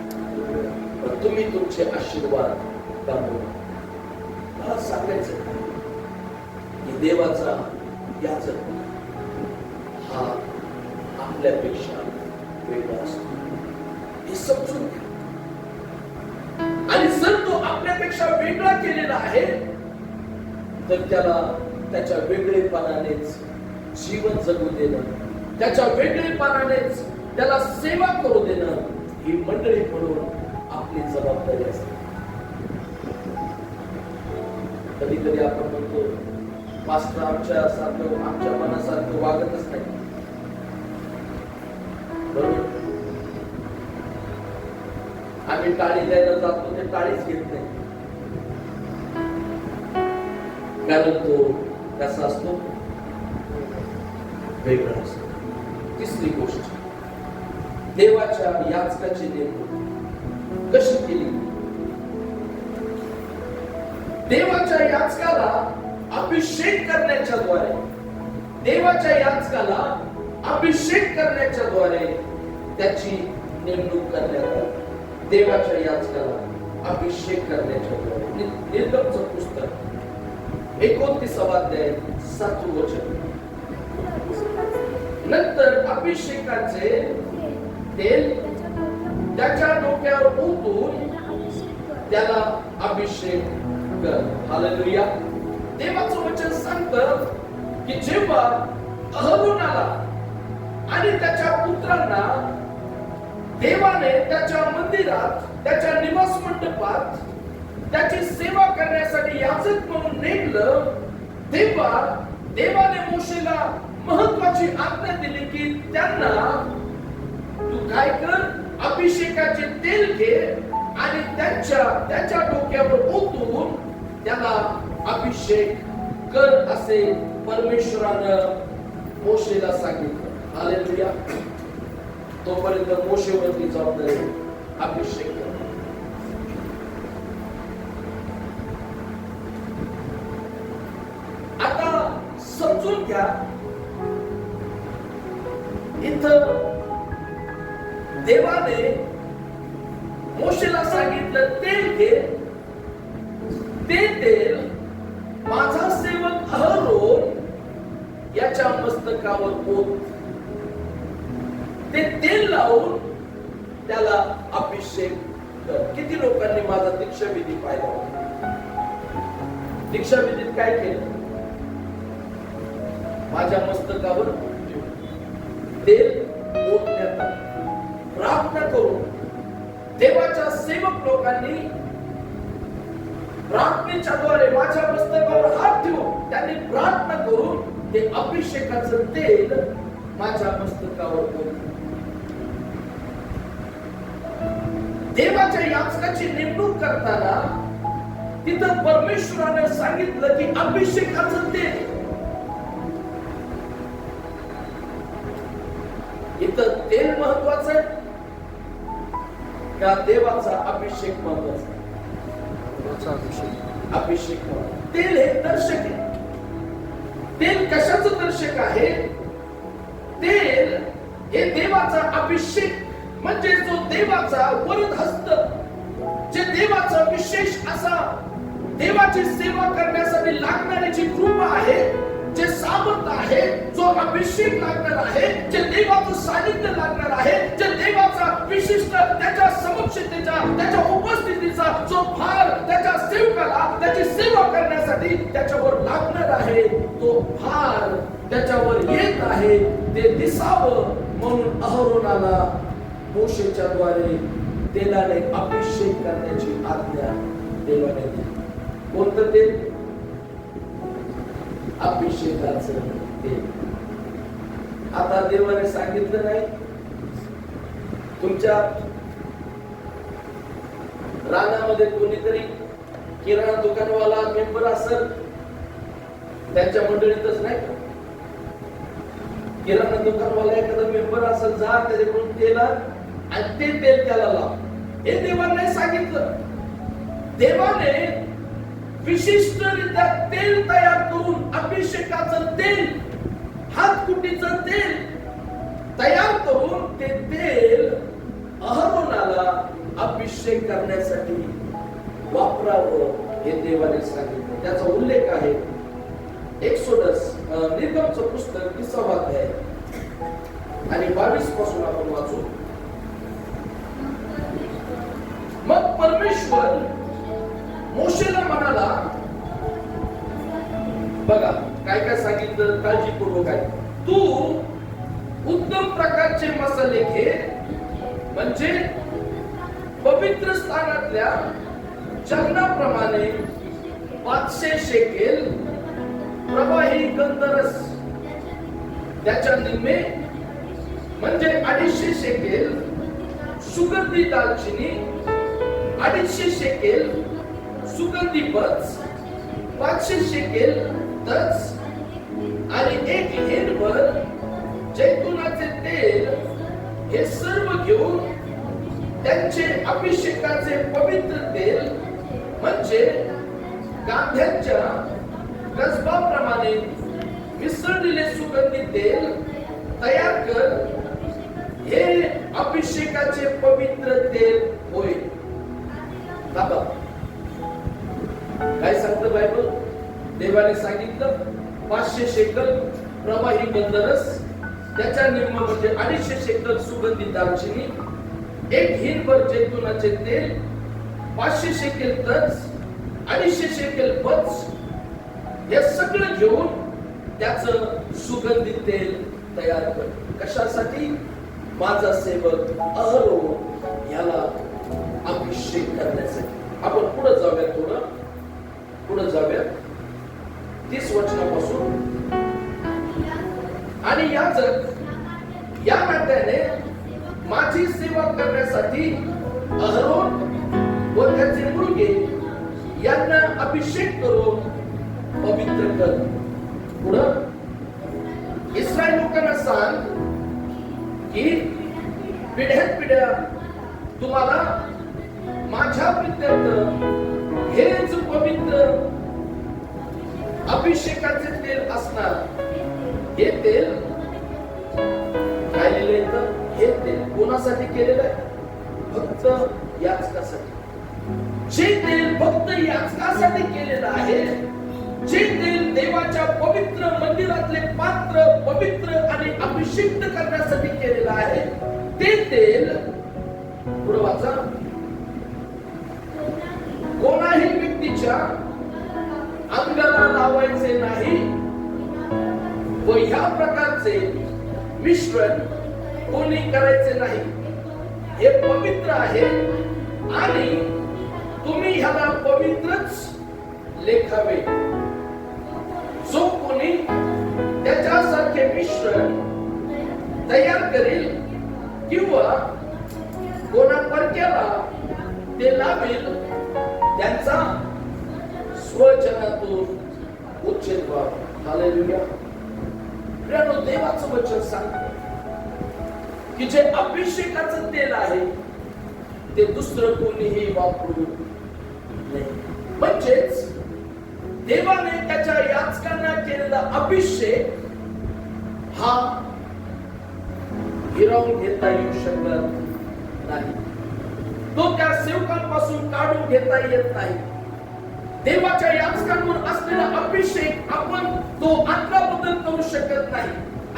Speaker 1: पण तुम्ही तुमचे आशीर्वाद गमावू. मला सांगायचं की देवाचा याजक हा आपल्यापेक्षा वेगळा असतो, हे समजून घ्या. आणि जर तो आपल्यापेक्षा वेगळा केलेला आहे, तर त्याला त्याच्या वेगळेपणानेच जीवन जगू देणं, त्याच्या वेगळेपणानेच त्याला सेवा करू देणं ही मंडळी म्हणून आपली जबाबदारी असते. कधी कधी आपण म्हणतो पास्टर आमच्या सारखं, आमच्या मनासारखं वागतच नाही. बरोबर? आम्ही टाळी द्यायला जातो, ते टाळीच घेत नाही. कारण तो कसा असतो, वेगळा असतो. तिसरी गोष्ट, देवाच्या याचकाची नेमणूक कशी केली? देवाच्या याचकाला अभिषेक करण्याच्या द्वारे, देवाच्या याचकाला अभिषेक करण्याच्या द्वारे त्याची नेमणूक करण्यात आली. देवाच्या याचकाला अभिषेक करण्याच्या द्वारे. निर्गमचं पुस्तक 29 अध्याय 7 वचन. नंतर अभिषेकाचे तेल त्याच्या डोक्यावर ओतून त्याला अभिषेक कर. हालेलुया. देवाचं वचन सांगतं की जेव्हा अहरोन आला आणि त्याच्या पुत्रांना देवाने त्याच्या मंदिरात, त्याच्या निवास मंडपात त्याची सेवा करण्यासाठी याजक म्हणून नेमलं, तेव्हा देवाने मोशेला महत्वाची आज्ञा दिली की त्यांना तू काय कर, अभिषेकाचे तेल घे आणि त्याच्या डोक्यावर ओतून त्याला अभिषेक कर असे परमेश्वरानं मोशेला सांगितलं. हालेलुया. तोपर्यंत मोशेवरती जबाबदारी अभिषेक कर. समजून घ्या, इथं देवाने मोशेला सांगितलं तेल घे, ते तेल माझा सेवक अहरोन याच्या मस्तकावर ओत. ते तेल लावून त्याला अभिषेक कर. किती लोकांनी माझा दीक्षाविधी पाहिला? दीक्षाविधीत काय केलं? माझ्या मस्तकावर तेल ओतण्यात प्रार्थना करून देवाच्या सेवक लोकांनी प्रार्थनेच्या द्वारे माझ्या मस्तकावर हात ठेवून त्यांनी प्रार्थना करून ते अभिषेकाचं तेल माझ्या मस्तकावर ओतलं. देवाच्या याचकाची नेमणूक करताना तिथं परमेश्वराने सांगितलं की अभिषेकाचं तेल. इथं तेल महत्वाचं आहे का देवाचा अभिषेक महत्वाचा? अभिषेक. तेल हे दर्शक आहे. तेल कशाचं दर्शक आहे? तेल हे देवाचा अभिषेक, म्हणजे जो देवाचा वरद हस्त, जे देवाचा विशेष असा देवाची सेवा करण्यासाठी लागणारी जी कृपा आहे, जे सामर्थ आहे, जो अभिषेक लागणार आहे, जे देवाचं सानिध्य लागणार आहे, जे देवाचा विशिष्ट त्याच्या समक्षतेचा, त्याच्या उपस्थितीचा जो भार त्याच्या सेवकाला त्याची सेवा करण्यासाठी त्याच्यावर लागणार आहे, तो भार त्याच्यावर येत आहे, ते दिसावं म्हणून अहरोनाला मोशेच्या द्वारे तेलाने अभिषेक करण्याची आज्ञा देवाने दिली. कोणतं तेल? अभिषेकाचं तेल. आता देवाने सांगितलं नाही तुमच्या रानामध्ये कोणीतरी किराणा दुकानवाला मेंबर असेल, त्यांच्या मंडळीतच नाही का, किराणा दुकानवाला एखादा मेंबर असेल, जा त्याच्याकडून तेल आणि ते तेल त्याला लाव. हे देवाने सांगितलं. देवाने विशिष्टरित्या तेल तयार करून, अभिषेकाचं तेल, हातकुटीचं तेल तयार करून ते तेल अहरोनाला अभिषेक करण्यासाठी वापरावं हे देवाने सांगितलं. त्याचा उल्लेख आहे एक्सोडस, निर्गमचं पुस्तक 30वा अध्याय आणि 22 पासून आपण वाचू. मग परमेश्वर मोशेला म्हणाला, बघा काय काय सांगितलं काळजीपूर्वक आहे. तू उत्तम प्रकारचे मसाले घे, म्हणजे पवित्र स्थानातल्या चलनाप्रमाणे 500 शेकेल प्रवाही गंधरस, त्याच्या निम्मे म्हणजे 250 शेकेल सुगंधी दालचिनी, 250 शेकेल सुगंधी बच, 500 शेकेल तच आणि 1 हेरभर जैतुनाचे तेल, हे सर्व घेऊन त्यांचे अभिषेकाचे पवित्र तेल म्हणजे गांध्याच्या कसबाप्रमाणे मिसळलेले सुगंधी तेल तयार कर. हे अभिषेकाचे पवित्र तेल होय. बाबा काय सांगतं बायबल? देवाने सांगितलं 500 शेकल प्रवाही गंधरस, त्याच्या निम्म म्हणजे 250 शेकल सुगंधी दालचिनी, 1 हिरभर जैतुनाचे तेल, 500 शेकेल तज, 250 शेकेल बच, हे सगळं घेऊन त्याचं सुगंधी तेल तयार कर. कशासाठी? माझा सेवक अहरोन याला अभिषेक करण्यासाठी. आपण पुढे जाऊया, थोडं पुढे जाऊया 30 वचनापासून. आणि याजक या नात्याने माझी सेवा करण्यासाठी अहरोन व त्याचे मुलगे यांना अभिषेक करून पवित्र कर. पुढं इस्रायल लोकांना सांग की पिढ्यान पिढ्या तुम्हाला माझ्या प्रित्यर्थ हेच पवित्र अभिषेकाचे तेल असणार. हे तेल काय लिहिलंय? हे तेल कोणासाठी केलेलं आहे? फक्त याचकासाठी. जे तेल फक्त याचकासाठी केलेलं आहे, जे तेल देवाच्या पवित्र मंदिरातले पात्र पवित्र आणि अभिषेक करण्यासाठी केलेलं आहे, ते तेल पुढे वाचा. कोणाही व्यक्तीच्या अंगाला लावायचे नाही व ह्या प्रकारचे मिश्रण कोणी करायचे नाही. हे पवित्र आहे आणि तुम्ही ह्याला पवित्रच लेखावे. जो कोणी त्याच्यासारखे मिश्रण तयार करेल किंवा कोणा परक्याला ते लावेल, त्यांचा स्वजनातून उच्छेद व्हावा. हालेलुया. प्रियानो, देवाचं वचन सांगतं की जे अभिषेकाचं तेल आहे ते दुसरं कोणीही वापरू नये. म्हणजेच देवाने त्याच्या याचकांना केलेला अभिषेक हा हिरावून घेता येऊ शकत नाही. तो त्या सेवकांपासून काढून घेता येत नाही. देवाच्या याचकांवर असलेला अभिषेक आपण तो अदलाबदल करू शकत नाही.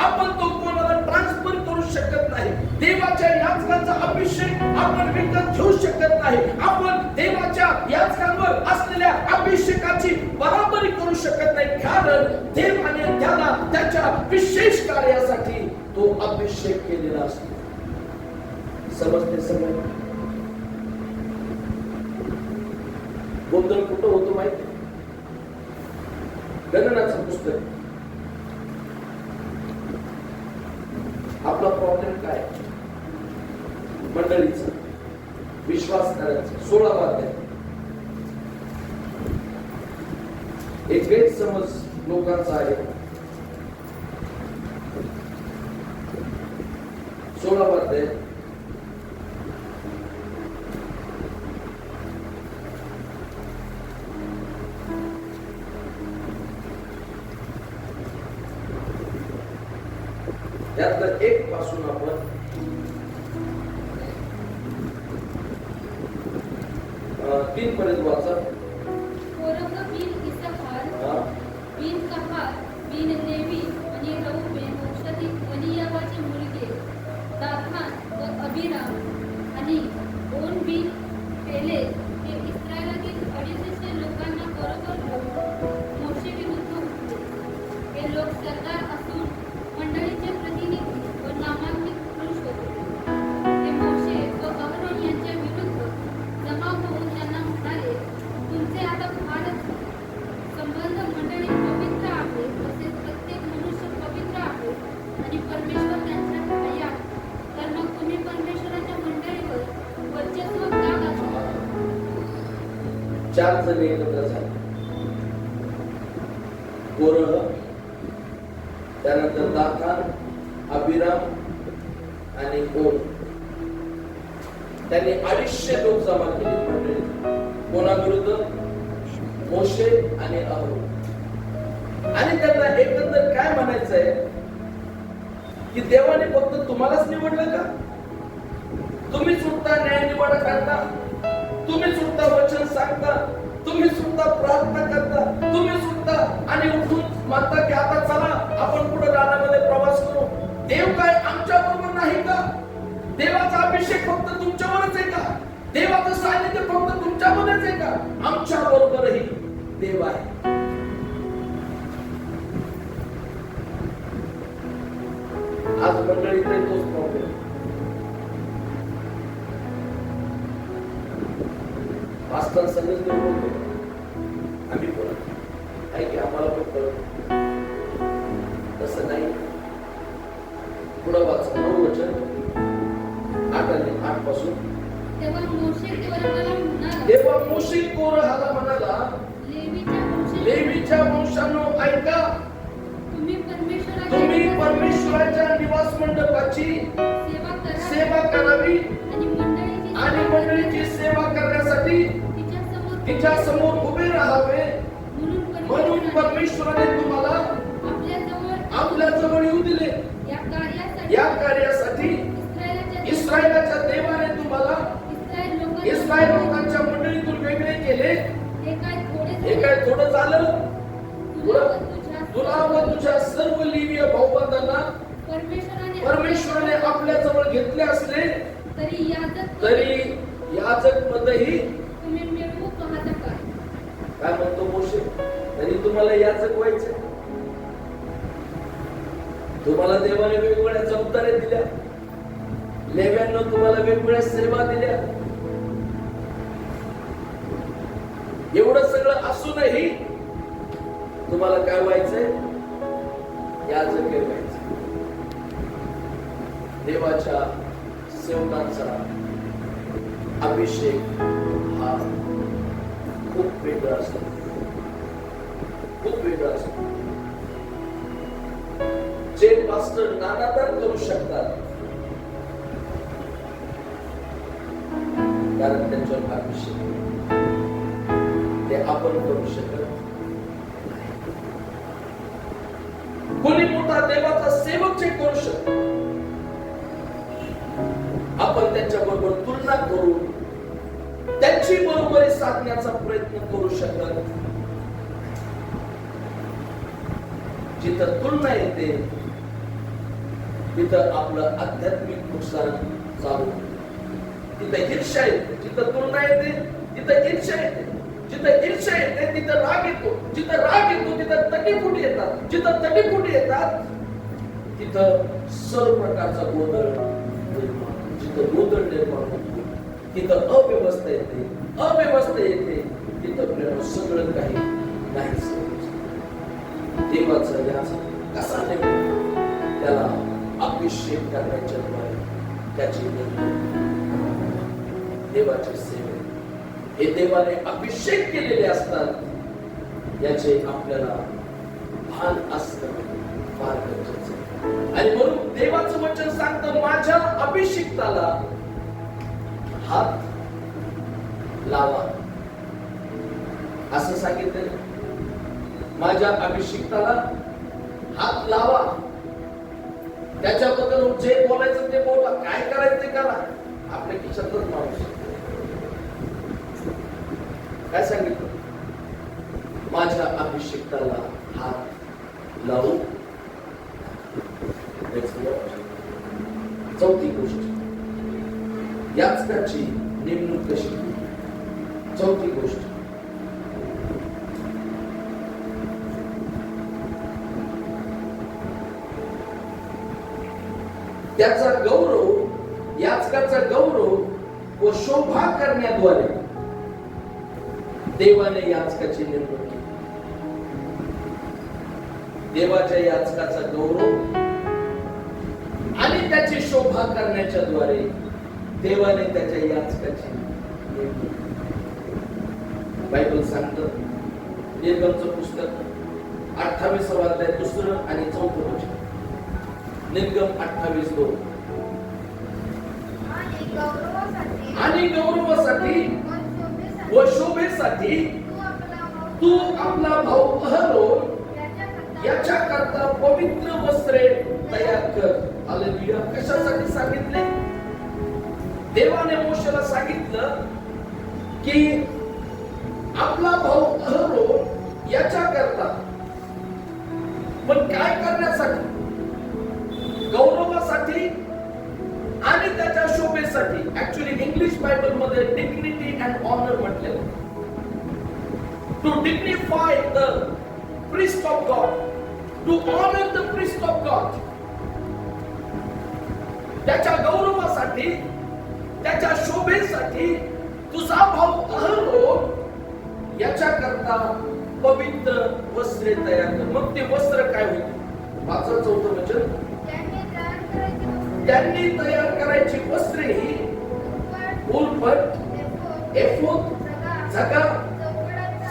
Speaker 1: आपण तो कोणाला ट्रान्सफर करू शकत नाही. देवाच्या याचकांचा अभिषेक आपण विकत घेऊ शकत नाही. आपण देवाच्या याचकांवर असलेल्या अभिषेकाची बराबरी करू शकत नाही, कारण देवाने त्याला त्याच्या विशेष कार्यासाठी तो अभिषेक केलेला असतो. समजते सगळं? गोंधळ कुठं होतो माहिती? गणनाचं पुस्तक. आपला प्रॉब्लेम काय? मंडळीचा, विश्वासणाऱ्यांचा 16 अध्याय. एक गैरसमज लोकांचा आहे. 16 अध्याय त्यातलं 1 पासून आपण 3 पर्यंत वाचा.
Speaker 2: कोरह बिन इस्साकार, बिन कहात, बिन लेवी आणि रऊबेन वंशातील एलियाबाची मुलगे दाथान व अबीराम आणि ओन बिन पेलेत हे इस्रायलातील 250 लोकांना बरोबर घेऊन मोशे विरुद्ध उठले. हे लोक सरदार असून मंडळीचे प्रतिनिधी व नामांकित पुरुष होते. ते मोशे व अहरोन यांच्या विरुद्ध जमा होऊन त्यांना म्हणाले, तुमचे आता फारच संबंध मंडळी पवित्र आहे, तसेच प्रत्येक मनुष्य पवित्र आहे आणि परमेश्वर त्यांच्या ठाई आहे. तर मग तुम्ही परमेश्वराच्या मंडळीवर वर्चस्व का गाजवता?
Speaker 1: 4 जण एकत्र झाले. कोरह, त्यानंतर दाथान, अबीराम आणि ओन. त्यांनी 250 लोक जमा केले मंडळी. कोणाविरुद्ध? मोशे आणि अहरोन. आणि त्यांना एकंदर काय म्हणायचंय की देवाने फक्त तुम्हालाच निवडलं का? तुम्ही सुद्धा न्याय निवाडा करता, तुम्ही सुद्धा वचन सांगता, तुम्ही सुद्धा प्रार्थना करता, तुम्ही सुद्धा आणि उठून म्हणता की आता चला आपण पुढे रानामध्ये प्रवास करू. देव काय आमच्या बरोबर नाही का? देवाचा अभिषेक फक्त तुमच्यावरच आहे का? देवाचं सानिध्य फक्त तुमच्यामध्येच आहे का? आमच्या बरोबरही देव आहे. आज मंडळीकडे तोच प्रॉब्लेम. पास्टर सगळेच देव बोलतो, आम्ही बोलतो आहे की आम्हाला पण कळत. तसं नाही. पुढं वाचा 9 वचन 8 पासून.
Speaker 2: तेव्हा मोशे कोरहाला म्हणाला,
Speaker 1: तेव्हा मोशे कोरहाला म्हणाला, लेवीच्या वंशांनो ऐका, तुम्ही परमेश्वराच्या निवास मंडपाची सेवा करावी आणि मंडळीची सेवा करण्यासाठी तिच्या समोर उभे राहावे. म्हणून परमेश्वराने तुम्हाला आपल्या जवळ येऊ दिले. या कार्यासाठी इस्रायलाच्या देवाने तुम्हाला इस्रायल लोकांच्या मंडळीतून वेगळे केले. हे काय थोडं झालं? तुला व तुझ्या सर्व लेवीय भाऊबंधांना परमेश्वराने आपल्या जवळ घेतले असले तरी याजक पदही
Speaker 2: तुम्ही मिळवू पाहता
Speaker 1: काय म्हणतो मोशे? तरी तुम्हाला याजक व्हायचं. तुम्हाला देवाने वेगवेगळ्या जबाबदाऱ्या दिल्या, लेव्यांना तुम्हाला वेगवेगळ्या सेवा दिल्या. एवढं सगळं असूनही तुम्हाला काय व्हायचंय? याजक व्हायचं. देवाच्या सेवकांचा अभिषेक हा खूप वेगळा असतो, खूप वेगळा असतो. जे पास्टर नानादार करू शकतात कारण त्यांच्यावर अभिषेक, ते आपण करू शकत नाही. कोणी मोठा देवाचा सेवक जे करू शकतो, आपण त्यांच्या बरोबर तुलना करून त्यांची बरोबरी समन्वय साधण्याचा प्रयत्न करू शकत. जिथं तुलना येते तिथं आपलं आध्यात्मिक नुकसान चालू होतं. तिथं ईर्ष्या येते, जिथं तुलना येते तिथं ईर्ष्या येते, जिथं ईर्ष्या येते तिथं राग येतो, जिथं राग येतो तिथं तटीफुटी येतात, जिथं तटीफुटी येतात तिथं सर्व प्रकारचा गोंधळ निर्माण, जिथं गोंधळ निर्माण होतो तिथं अव्यवस्था येते, अव्यवस्था येते तिथं प्रेम सगळं काही नाहीच. देवाचा यास कसा नेमका त्याला अभिषेक करण्याच्या द्वारे त्याची देवाचे सेवक हे देवाने अभिषेक केलेले असतात याचे आपल्याला भान असणं फार गरजेचं आहे. आणि म्हणून देवाचं वचन सांगतं माझ्या अभिषिक्ताला हात लावा असं सांगितलं. माझ्या अभिषिक्ताला हात लावा, त्याच्याबद्दल जे बोलायचं ते बोला, काय करायचं ते करा. आपल्या खिशातच माणूस काय सांगितलं? माझ्या अभिषिक्ताला हात लावू. चौथी गोष्ट याचकाची नेमणूक कशी. चौथी गोष्ट त्याचा गौरव, याचकाचा गौरव व शोभा करण्याद्वारे देवाने याचकाची नेमणूक केली. देवाच्या याचकाचा गौरव आणि त्याची शोभा करण्याच्या द्वारे देवाने त्याच्या याचकाची नेमणूक केली. बायबल सांगतं निर्गमचं पुस्तक 28 अध्याय 2 आणि 4 वचन. निर्गम 28:2. आणि गौरवासाठी व शोभेसाठी तू आपला भाऊ अहरोन याच्या करता पवित्र वस्त्रे तयार कर. हालेलुया. कशासाठी सांगितले? देवाने मोशेला सांगितलं की आपला भाऊ अहरोन याच्या करता, पण काय करण्यासाठी? गौरवासाठी आणि त्याच्या शोभेसाठी. ऍक्च्युअली इंग्लिश बायबल मध्ये डिग्निटी अँड ऑनर म्हटलेलं. To dignify the priest of God, to honour the priest of God. त्याच्या गौरवासाठी, त्याच्या शोभेसाठी तुझा भाऊ अहरोन याच्या करता पवित्र वस्त्रे तयार कर. मग ते वस्त्र काय होते? 5-4 वचन. त्यांनी तयार करायची वस्त्रे ही उलपट, एफोद, झगा,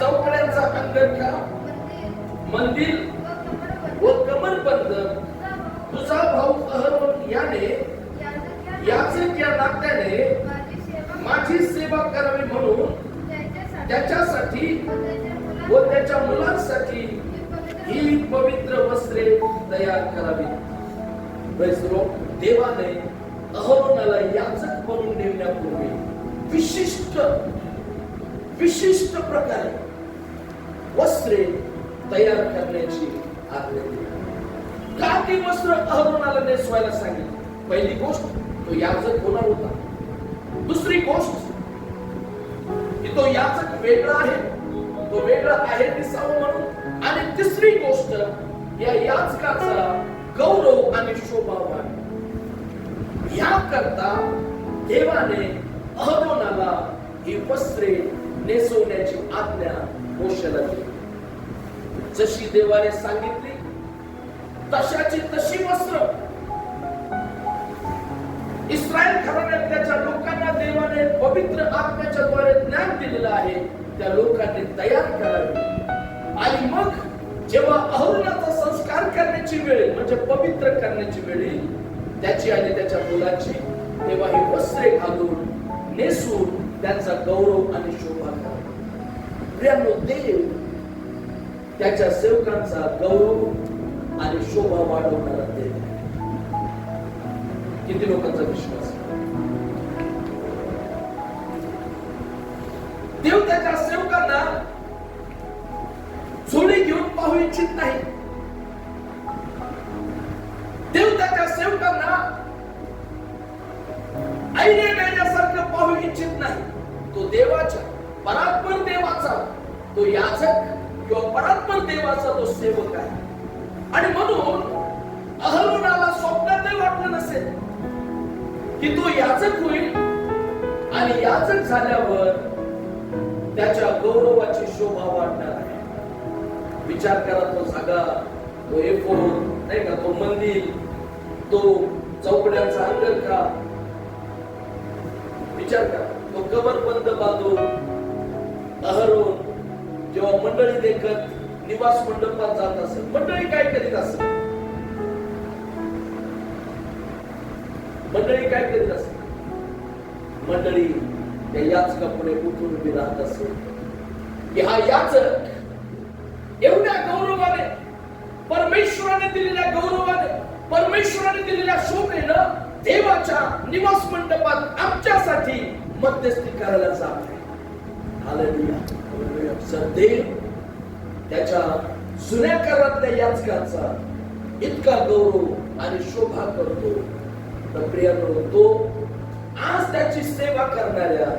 Speaker 1: चौकड्यांचा अंगरखा, मंदिर व कमरबंद तुझा भाऊ अहरोन याने याचक या नात्याने माझी सेवा करावी म्हणून त्याच्यासाठी व त्याच्या मुलांसाठी ही पवित्र वस्त्रे तयार करावी. देवाने अहरोनाला याचक म्हणून नेमण्यापूर्वी विशिष्ट प्रकारे वस्त्रे तयार करण्याची आज्ञा दिली. का ती वस्त्र अहरोनाला नेसवायला सांगितली? पहिली गोष्ट, तो याचक होणार होता. दुसरी गोष्ट की तो याचक वेगळा आहे, तो वेगळा आहे दिसावं म्हणून. आणि तिसरी गोष्ट, या याचकाचा गौरव आणि शोभा वाढ. याकरता देवाने अहरोनाला ही वस्त्रे नेसवण्याची आज्ञा मोशेला दिली. जशी देवाने सांगितली तशाची तशी वस्त्र इस्रायल घराण्याच्या लोकांना देवाने पवित्र आत्म्याच्या द्वारे ज्ञान दिलेलं आहे. त्या लोकांनी तयार करावी. आणि मग जेव्हा अहरोनाचा संस्कार करण्याची वेळ, म्हणजे पवित्र करण्याची वेळ, त्याची आणि त्याच्या मुलाची, तेव्हा ही वस्त्रे घालून नेसून त्यांचा गौरव आणि शोभा करावा. प्रियानो, देव त्याच्या सेवकांचा गौरव आणि शोभा वाढवणारा देव. किती लोकांचा विश्वास? देव इच्छित नाही. देव त्याच्या सेवकांना ऐने मेल्यासारखं पाहू इच्छित नाही. तो देवाच्या परात्पर देवाचा तो याजक किंवा परात्पर देवाचा तो सेवक आहे. आणि म्हणून अहरोनाला स्वप्नातही वाटलं नसेल की तो याजक होईल आणि याजक झाल्यावर त्याच्या गौरवाची शोभा वाढणार आहे. विचार करा, तो जागा, तो एफोड नाही का, तो मंदिर, तो चौकड्यांचा अंगरखा, विचार करा, तो कमरबंद बांधून अहरोन जेव्हा मंडळी देखत निवास मंडपात जात असेल, मंडळी काय करीत असेल? मंडळी काय करीत असेल? मंडळी त्या याचकापुढे उठून उभी राहत असेल की हा याचक एवढ्या गौरवाने, परमेश्वराने दिलेल्या गौरवाने, परमेश्वराने दिलेल्या शोभेनं देवाच्या निवास मंडपात आमच्यासाठी मध्यस्थी करायला जात आहे. हालेलुया. सदैव त्याच्या जुन्या काळातल्या याचकाचा इतका गौरव आणि शोभा करतो. तर प्रियानो, तो आज त्याची सेवा करणाऱ्या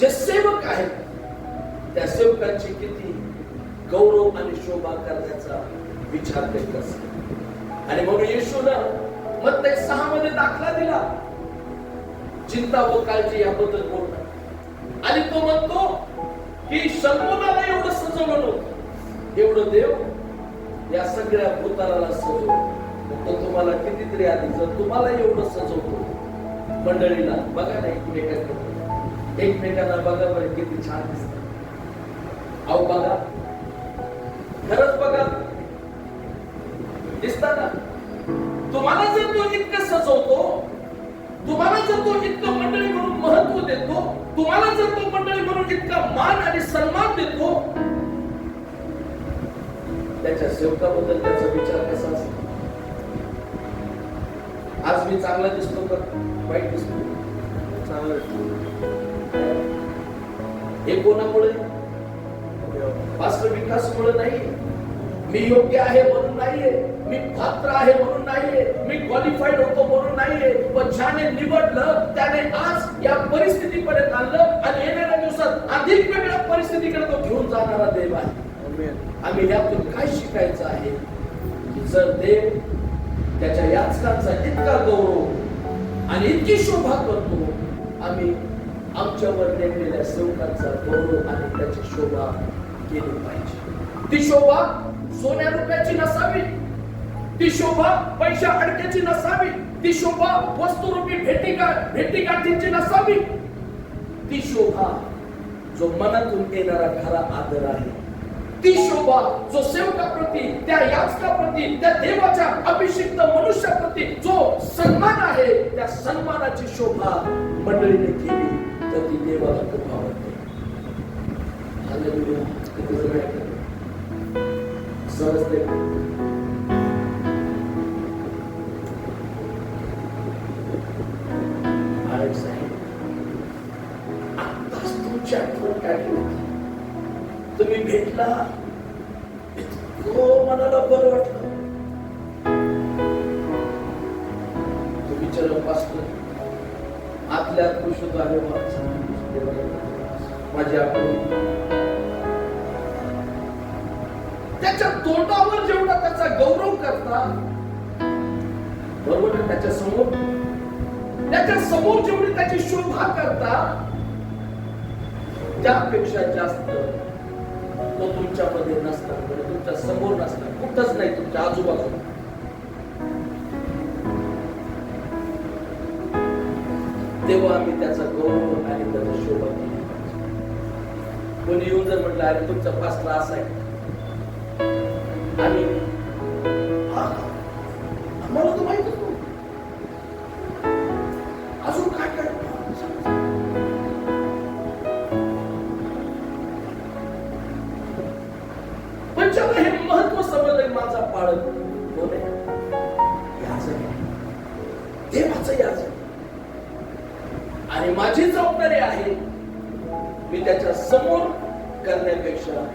Speaker 1: जे सेवक आहेत त्या सेवकांची किती गौरव आणि शोभा करण्याचा विचार करीत असेल. आणि म्हणून येशूनं मत्ती 6 मध्ये दाखला दिला, चिंता व काळजी याबद्दल बोलतात. आणि तो म्हणतो की शल्मोनाला एवढं सजवलं नव्हतं, एवढं देव या सगळ्या भूताराला सजवलं. तो तुम्हाला कितीतरी आधी जर तुम्हाला एवढं सजवतो, मंडळीला बघा ना, एकमेकांना बघा बरं किती छान दिसतं. अहो बघा, खरंच बघा, दिसतं ना. तुम्हाला जर तो इतकं सजवतो, तुम्हाला जर तो इतकं मंडळी म्हणून महत्व देतो, तुम्हाला जर तो मंडळी म्हणून इतका मान आणि सन्मान देतो, त्याच्या सेवकाबद्दल त्याचा विचार कसा असेल? आज मी चांगला दिसतो का वाईट दिसतो? चांगला दिसतो. हे कोणामुळे? पास्टर विकासमुळे नाही. मी योग्य आहे म्हणून नाहीये, मी पात्र आहे म्हणून नाहीये, मी क्वालिफाईड होतो म्हणून नाहीये. पण ज्याने निवडलं त्याने आज या परिस्थितीपर्यंत आणलं आणि येणाऱ्या दिवसात अधिक वेगळ्या परिस्थितीकडे तो घेऊन जाणारा देव आहे. आम्ही यातून काय शिकायचं आहे की जर देव त्याच्या याचकांचा इतका गौरव आणि इतकी शोभा करतो, आम्ही आमच्यावर नेमलेल्या सेवकांचा गौरव आणि त्याची शोभा केली पाहिजे. ती शोभा सोन्या रुपयाची नसावी, ती शोभा पैशा अडक्याची नसावी, ती शोभा वस्तुरूपी भेटीगाठींची नसावी. ती शोभा जो मनातून येणारा खरा आदर आहे, ती शोभा जो सेवकाप्रती, त्या याचकाप्रती, त्या देवाच्या अभिषिक्त मनुष्याप्रती जो सन्मान आहे, त्या सन्मानाची शोभा मंडळीने केली तर ती देवाला खूप आवडते. हालेलुया. समजते? आत्ताच तुमची आठवण काढली होती, तुम्ही भेटला, इतकं मनाला बरं वाटलं. तो विचार पास्टर आतल्या खुश होतो आहे, माझी आठवण. त्याच्या तोंडावर जेवढा त्याचा गौरव करता, बरोबर, त्याच्या समोर जेवढी त्याची शोभा करता, त्यापेक्षा जास्त तो तुमच्यामध्ये नसतात, तुमच्या समोर नसतात, कुठंच नाही, तुमच्या आजूबाजूला. तेव्हा आम्ही त्याचा गौरव आणि त्याची शोभा केली. कोणी येऊन जर म्हटलं अरे तुमचा पासला असा आहे, आणि आम्हाला तर माहित असतो अजून काय काय. पण ज्याला हे महत्व समजलंय, माझा पाळत कोण आहे? याचक, देवाचं याचक. आणि माझी जबाबदारी आहे, मी त्याच्या समोर करण्यापेक्षा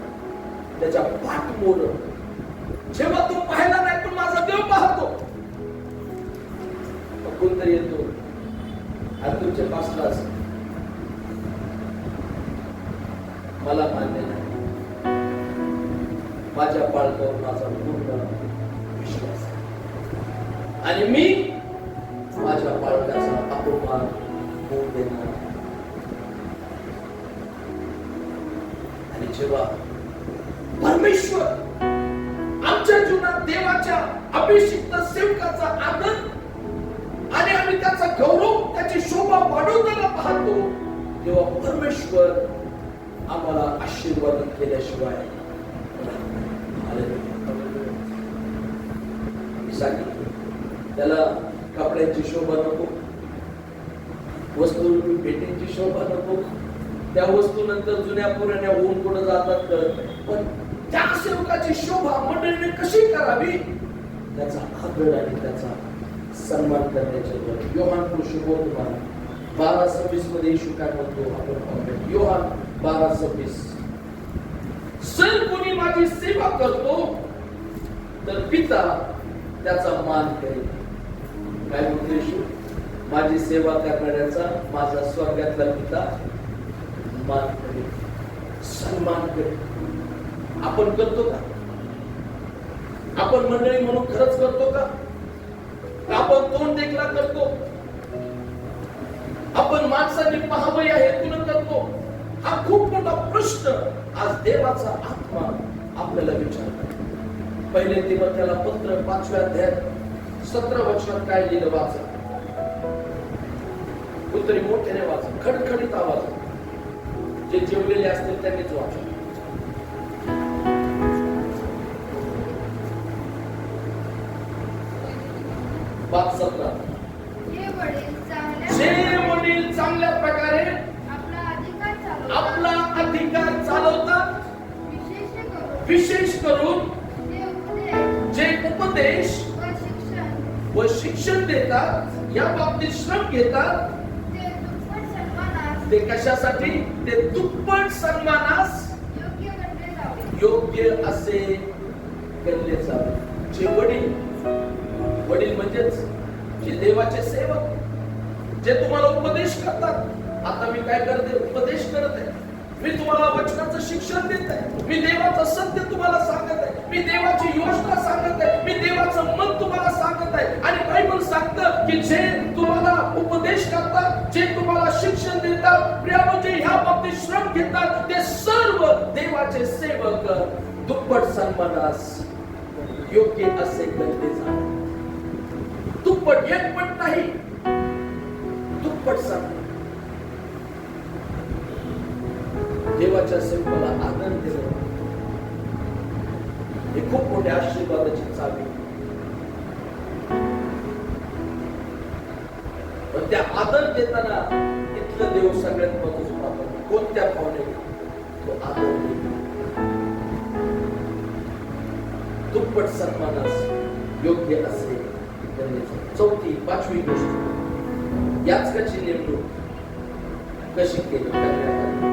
Speaker 1: त्याच्या पाठमोर, जेव्हा तो पाहायला नाही पण माझा देव पाहतो. कोणतरी येतो आणि तुमचे पास्टर मला मान्य नाही, माझ्या बाळकावर माझा पूर्ण विश्वास आहे आणि मी माझ्या बाळकाचा अपमान होऊ देणार. आणि जेव्हा परमेश्वर आमच्या जीवनात देवाच्या अभिषिक्त सेवकाचा आदर आणि आम्ही त्याचा गौरव, त्याची शोभा वाढवताना पाहतो, तेव्हा परमेश्वर आम्हाला आशीर्वाद केल्याशिवाय मी सांगितलं त्याला कपड्यांची शोभा नको, वस्तू भेटींची शोभा नको, त्या वस्तू नंतर जुन्या पुराण्या होऊन कुठं जातात कळत नाही. पण त्या सेवकाची शोभा मंडळीने कशी करावी, त्याचा आदर आणि त्याचा सन्मान करण्याच्या द्वारे. योहान शुभवर्तमान 12:26 मध्ये येशू काय म्हणतो आपण पाहूया. योहान 12:26, जर कोणी माझी सेवा करतो तर पिता त्याचा मान करेल. काय म्हणतो येशू? माझी सेवा करणाऱ्याचा माझा स्वर्गातला पिता मान करेल, सन्मान करेल. आपण करतो का? आपण मंडळी म्हणून खरंच करतो का? आपण तोंड देखला करतो? आपण माणसांनी पाहावं या हेतून करतो? हा खूप मोठा प्रश्न आज देवाचा आत्मा आपल्याला विचारतो. पहिले तिमोथेला पत्र 5व्या अध्यायात 17 वचनात काय लिहिलं वाचा. कुठतरी मोठ्याने वाचा, खडखडीत आवाज. जे जेवलेले असतील त्यांनीच वाचा. 5:17. जे वडील चांगल्या प्रकारे आपला अधिकार चालवतात, विशेष करून जे उपदेश व शिक्षण देतात, या बाबतीत श्रम घेतात, ते कशासाठी? ते दुप्पट सन्मानास योग्य असे केले जावे. जे वडील म्हणजेच जे देवाचे सेवक, जे तुम्हाला उपदेश करतात. आता मी काय करते? उपदेश करत आहे. मी तुम्हाला वचनाचं शिक्षण देत आहे. मी देवाचं सत्य तुम्हाला सांगत आहे. मी देवाची योजना सांगत आहे. मी देवाचं मन तुम्हाला सांगत आहे. आणि बायबल सांगतं की जे तुम्हाला उपदेश करतात, जे तुम्हाला शिक्षण देतात, प्रियानो, जे ह्या बाबतीत श्रम घेतात, ते सर्व देवाचे सेवक दुप्पट सन्मानास योग्य असे गणले जातात. दुप्पट, एकपट नाही, दुप्पट सन्मान. देवाच्या सेवकाला आदर देणं हे खूप मोठ्या आशीर्वादाची चावी. पण त्या आदर देताना इथलं देव सगळ्यात महत्त्वाचं वापर. कोणत्या पाहुणे तो आदर देतो, दुप्पट सन्मानास योग्य असे. 4थी 5वी गोष्ट, याचकाची नेमणूक कशी केली करण्यात आली.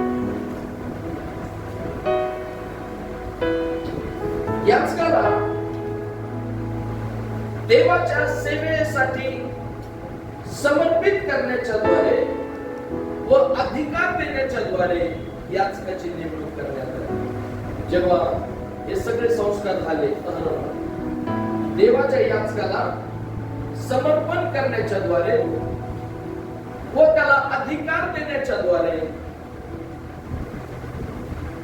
Speaker 1: याचकाला देवाच्या सेवेसाठी समर्पित करण्याच्या द्वारे व अधिकार देण्याच्या द्वारे याचकाची नेमणूक करण्यात आली. जेव्हा हे सगळे संस्कार झाले, देवाच्या याचकाला समर्पण करण्याच्या द्वारे व त्याला अधिकार देण्याच्या द्वारे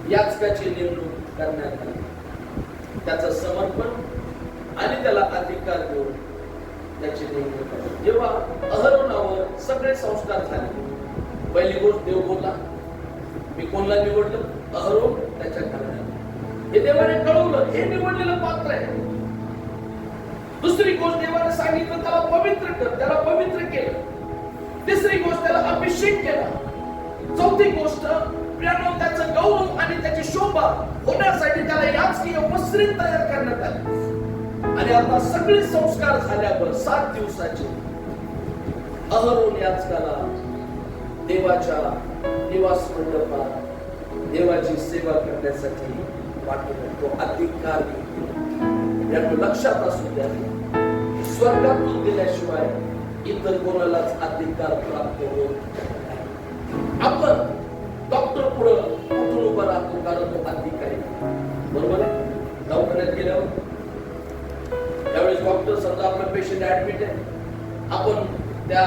Speaker 1: याचकाची नेमणूक करण्यात आली. त्याचं समर्पण आणि त्याला अधिकार देऊन त्याची नेमणूक करण्यात. जेव्हा अहरोनावर सगळे संस्कार झाले, पहिली गोष्ट देव बोलला, मी कोणाला निवडलं? अहरोन, त्याच्या घराण्याला. हे देवाने कळवलं, हे निवडलेलं पात्र आहे. दुसरी गोष्ट देवाने सांगितलं, त्याला पवित्र कर, त्याला पवित्र केलं. तिसरी गोष्ट त्याला अभिषेक केला. चौथी गोष्ट प्रियानो, त्याचं गौरव आणि त्याची शोभा होण्यासाठी त्याला याचकीय वस्त्रे तयार करण्यात आली. आणि आता सगळे संस्कार झाल्यावर 7 दिवसाचे अहरोन याचकाला देवाच्या निवास मंडपात देवाची सेवा करण्यासाठी पाठवलं, तो अधिकार घेतला. याला लक्षात असू द्या, स्वर्गातून दिल्याशिवाय इतर कोणालाच अधिकार प्राप्त होत नाही. आपण डॉक्टर पुढे कुठून उभा राहतो, कारण तो अधिकारी. बरोबर आहे. दवाखान्यात गेल्यावर त्यावेळेस डॉक्टर समजा आपला पेशंट ऍडमिट आहे, आपण त्या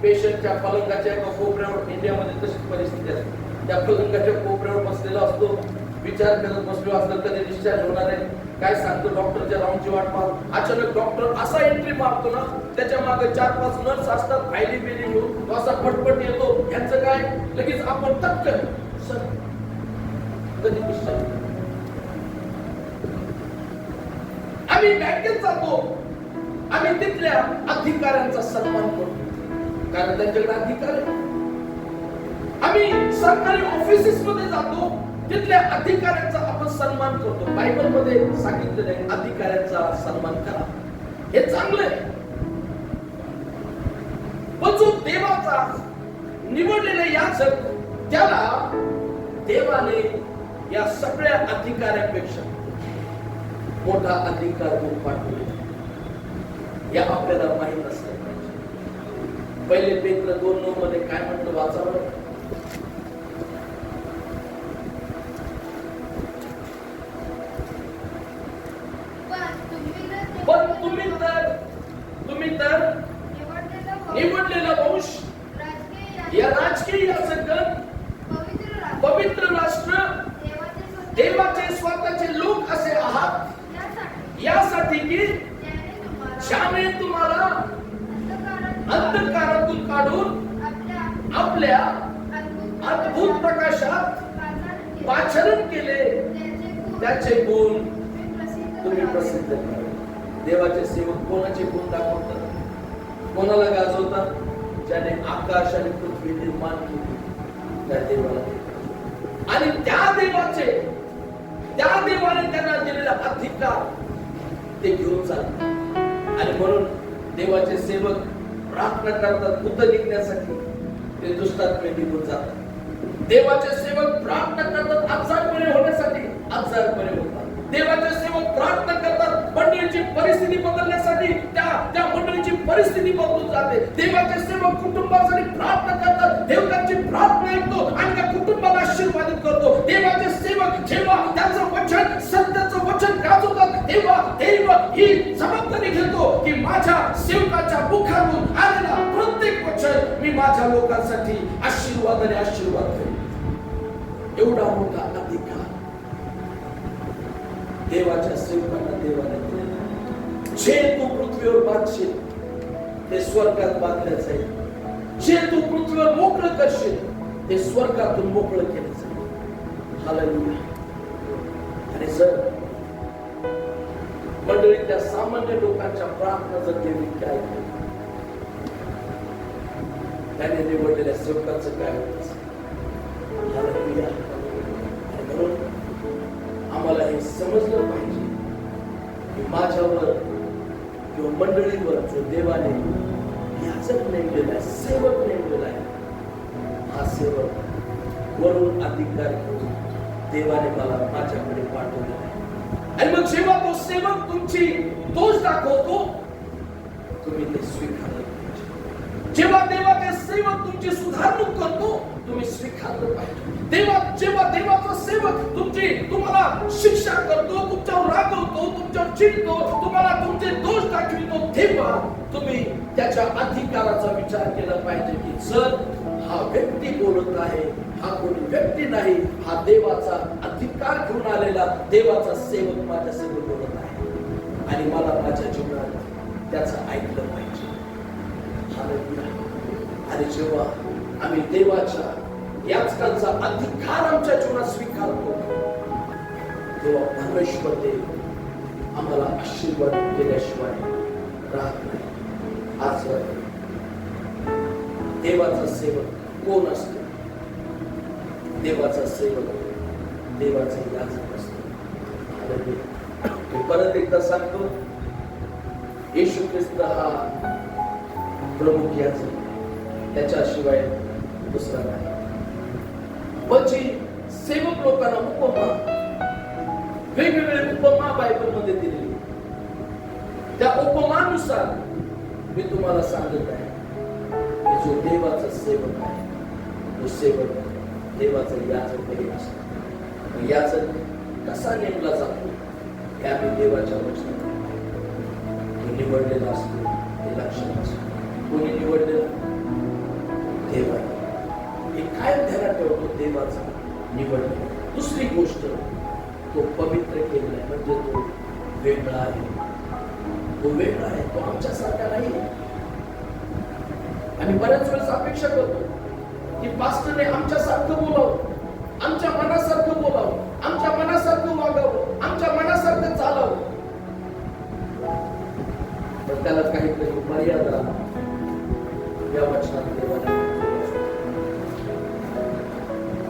Speaker 1: पेशंटच्या पलंगाच्या एका कोपऱ्यावर, इंडियामध्ये तशीच परिस्थिती असते, त्या पलंगाच्या कोपऱ्यावर बसलेला असतो, विचार करत बसलो असतो कधी डिस्चार्ज होणार आहे, काय सांगतो डॉक्टरच्या राऊंडची वाट पाहत. अचानक डॉक्टर असा एंट्री मारतो ना, त्याच्या मागे 4-5 नर्स असतात, फायली बिली घेऊन, तो असा पटपट येतो. यांचं काय, लगेच आपण टक्कन सर कधी डिस्चार्ज. आम्ही बँकेत जातो, आम्ही तिथल्या अधिकाऱ्यांचा सन्मान करतो, कारण त्यांच्याकडे अधिकार आहे. आम्ही सरकारी ऑफिसेस मध्ये जातो, तिथल्या अधिकाऱ्यांचा आपण सन्मान करतो. बायबल मध्ये सांगितलेलं आहे, अधिकाऱ्यांचा सन्मान करा, हे चांगलं आहे. पण जो देवाचा निवडलेला याचक, त्याला देवाने या सगळ्या अधिकाऱ्यांपेक्षा मोठा अधिकार देऊन पाठवले, या आपल्याला माहित असलं पाहिजे. पहिले पेत्र 2:9 मध्ये काय म्हटलं, वाचावं. पण तुम्ही तर निवडलेला वंश, या राजकीय याचक, पवित्र राष्ट्र, देवाचे स्वतःचे लोक असे आहात, यासाठी की ज्याने तुम्हाला अंधकारातून काढून आपल्या अद्भुत प्रकाशात पाचारण केले, त्याचे गुण तुम्ही प्रसिद्ध करा. देवाचे सेवक कोणाचे गुण दाखवतात, कोणाला गाजवतात, ज्याने आकाश आणि पृथ्वी निर्माण केली, त्या देवाला. आणि त्या देवाने त्यांना दिलेला अधिकार ते घेऊन चालतात. आणि म्हणून देवाचे सेवक प्रार्थना करतात भूत निघण्यासाठी, ते दुष्टात्मे निघून जातात. देवाचे सेवक प्रार्थना करतात आजार बरे होण्यासाठी, आजार बरे होतात. देवाचे सेवक प्रार्थना करतात मंडळीची परिस्थिती बदलण्यासाठी, त्या मंडळीची परिस्थिती बदलून जाते. देवाचे सेवक कुटुंबासाठी प्रार्थना करतात, देव त्यांची प्रार्थना ऐकतो आणि त्या कुटुंबाला आशीर्वादित करतो. देवाचे सेवक जेव्हा त्याचं वचन, सत्याचं वचन गाजवतात, तेव्हा देव ही जबाबदारी घेतो की माझ्या सेवकाच्या मुखातून आलेला प्रत्येक वचन मी माझ्या लोकांसाठी आशीर्वादाने आशीर्वाद करेन. एवढा मोठा अधिकार देवाच्या सेवकांना देवाने दिलेला. जे तू पृथ्वीवर बांधशील ते स्वर्गात बांधलं जाईल, जे तू पृथ्वीवर मोकळं करशील ते स्वर्गातून मोकळं केलं जाईल. हालेलुया. आणि जर मंडळीतल्या सामान्य लोकांच्या प्रार्थना जर देवी काय त्याने निवडलेल्या सेवकाचं काय होत असेल. हालेलुया. आणि म्हणून आम्हाला हे समजलं पाहिजे की माझ्यावर किंवा मंडळीवर जो देवाने याचक नेमलेला आहे, सेवक नेमलेला आहे, हा सेवक वरून अधिकार घेऊन देवाने मला माझ्याकडे पाठवलेला आहे. आणि मग जेव्हा तो सेवक तुमची दोष दाखवतो, तुम्ही ते स्वीकारलं पाहिजे. जेव्हा देवाचे सेवक तुमची सुधारणूक करतो, तुम्ही स्वीकारलं पाहिजे. जेव्हा देवाचा सेवक तुम्हाला शिक्षा करतो, तुमच्यावर रागवतो, तुमच्यावर चिडतो, तुम्हाला तुमचे दोष दाखवितो, तेव्हा तुम्ही त्याच्या अधिकाराचा विचार केला पाहिजे की जर हा व्यक्ती बोलत आहे, हा कोणी व्यक्ती नाही, हा देवाचा अधिकार घेऊन आलेला देवाचा सेवक माझ्यासमोर बोलत आहे आणि मला माझ्या जीवनात त्याचं ऐकलं पाहिजे. हालेलुया. आणि जेव्हा आम्ही देवाच्या याचकांचा अधिकार आमच्या जीवनात स्वीकारतो, तेव्हा परमेश्वर देव आम्हाला आशीर्वाद केल्याशिवाय राहत नाही. आज देवाचा सेवक कोण असतो? देवाचा सेवक देवाचा याचक असतो. मी परत एकदा सांगतो, येशू ख्रिस्त हा प्रमुख याचक, त्याच्याशिवाय दुसरा नाही. म्हणजे सेवक लोकांना उपमा वेगवेगळे उपमा बायबलमध्ये दिलेली. त्या उपमानुसार मी तुम्हाला सांगत आहे की जो देवाचा सेवक आहे तो सेवक देवाचा याचक करीत असतो. याचक कसा नेमला जातो हे आम्ही देवाच्या वचनात तो निवडलेला असतो, हे लक्षात असतो. कोणी निवडलेला? देवाने. हे काय ध्यानात ठेवतो? देवाचा निवडलेला. दुसरी गोष्ट, तो पवित्र केलेला आहे, म्हणजे तो वेगळा आहे. तो वेगळा आहे, तो आमच्यासारखा नाही. आणि बऱ्याच वेळेस अपेक्षा करतो की पास्टरने आमच्यासारखं बोलावं, आमच्या मनासारखं बोलावं, आमच्या मनासारखं वागावं, आमच्या मनासारखं चालावं. पण त्याला काहीतरी मर्यादा या वचनात देवाने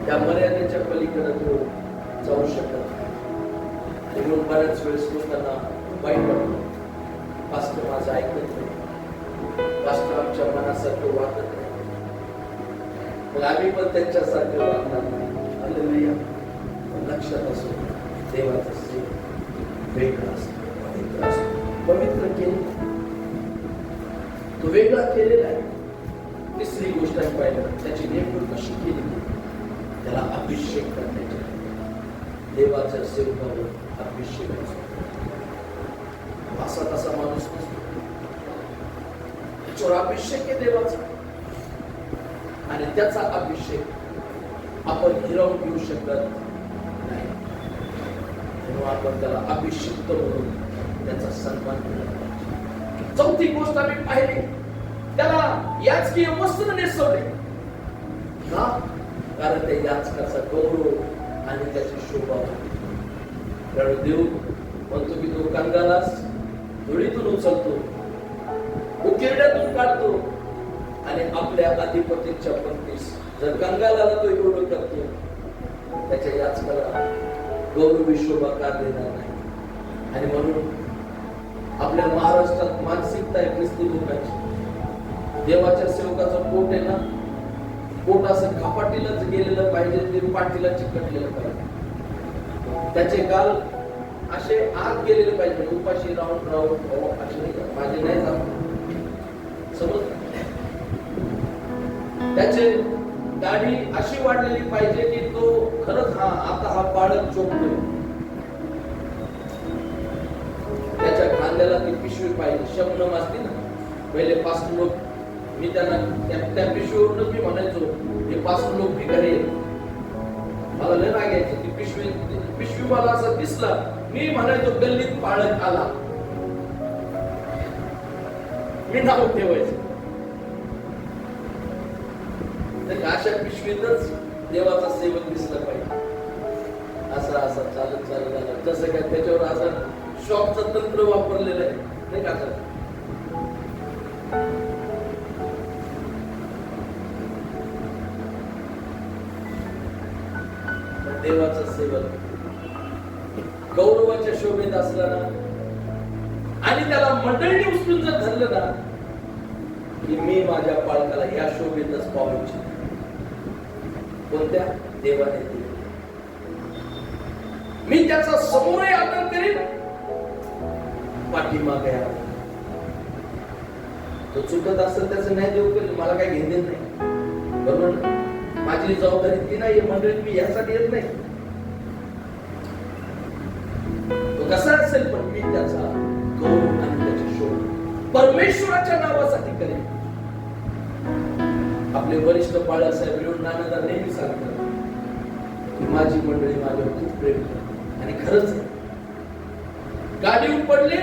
Speaker 1: त्या मर्यादेच्या पलीकडे तो जाऊ शकत नाही. आणि म्हणून बऱ्याच वेळेस लोकांना वाईट वाटतं, पास्टर माझं ऐकत नाही, पास्टर आमच्या मनासारखं वागत नाही, मग आम्ही पण त्यांच्यासारखं वागणार नाही. हालेलुया. लक्षात असो, देवाचा सेवक वेगळा असतो, पवित्र असतो. पवित्र केलेला, तो वेगळा केलेला आहे. तिसरी गोष्ट आहे पाहिलं, त्याची नेमणूक कशी केली? त्याला अभिषेक करण्याचे. देवाच्या सेवकावर अभिषेक असतो. असा तसा माणूस नसतो, त्याच्यावर अभिषेक आहे देवाचा. आणि त्याचा अभिषेक आपण हिरावून घेऊ शकत नाही. म्हणून आपण त्याला अभिषिक्त म्हणून त्याचा सन्मान केला पाहिजे. चौथी गोष्ट आम्ही पाहिली, त्याला याचकीय वस्त्र नेसवले ना, कारण त्या याचकाचा गौरव आणि त्याची शोभा होती. कारण देव म्हणतो की तो कंगालास धुळीतून उचलतो, उकिरड्यातून काढतो आणि आपल्या अधिपतीच्या पत्नीस. जर कंगालाला तो एवढं करतो, त्याच्या याचकाला गौरवी शोभा का देणार नाही? आणि म्हणून आपल्या महाराष्ट्रात मानसिकता आहे ख्रिस्ती लोकांची, देवाच्या सेवकाचं पोट आहे ना, पोट असं खपाटीलाच गेलेलं पाहिजे, ते पाठीला चिकटलेलं पाहिजे, त्याचे गाल असे आत गेलेले पाहिजे. उपाशी राहून असे नाही, माझे नाही जात, समज. त्याचे दाढी अशी वाढलेली पाहिजे की तो खरंच आता हा बाळक चोपतोय. त्याच्या खांद्याला ती पिशवी पाहिजे. शबनम असते ना, पहिले पासून लोक, मी त्यांना त्या पिशवीवरूनच मी म्हणायचो हे पासून लोक भिकारी आहेत. मला लय राग यायची. ती पिशवी मला असं दिसला, मी म्हणायचो गल्लीत बाळक आला, मी नाव ठेवायचं. अशा पिशवीतच देवाचा सेवक दिसला पाहिजे. असा असा चालत चालत आला, जसं काय त्याच्यावर असं शॉकचं तंत्र वापरलेलं आहे, नाही का? देवाचा सेवक गौरवाच्या शोभेत असला ना, आणि त्याला मंडळीने उचलून जर धरलं ना, की मी माझ्या बाळकाला या शोभेतच पाहू इच्छितो. कोणत्या? देवाने दिले. मी त्याचा समोरही आदर करीन, पाठीमागे आहे. तो चुकत असेल त्याचं न्याय देऊ करेल, मला काही घेणं नाही, बरोबर ना? माझी जबाबदारी ती नाही, मंडळीत मी यासाठी येत नाही. तो कसा असेल, पण मी त्याचा गौरव आणि त्याची शोभ परमेश्वराच्या नावासाठी करेन. आपले वरिष्ठ बाळासाहेब येऊन नानादा नेहमी सांगतात की माझी मंडळी माझ्यावर खूप प्रेम करते. आणि खरंच गाडीवर पडले,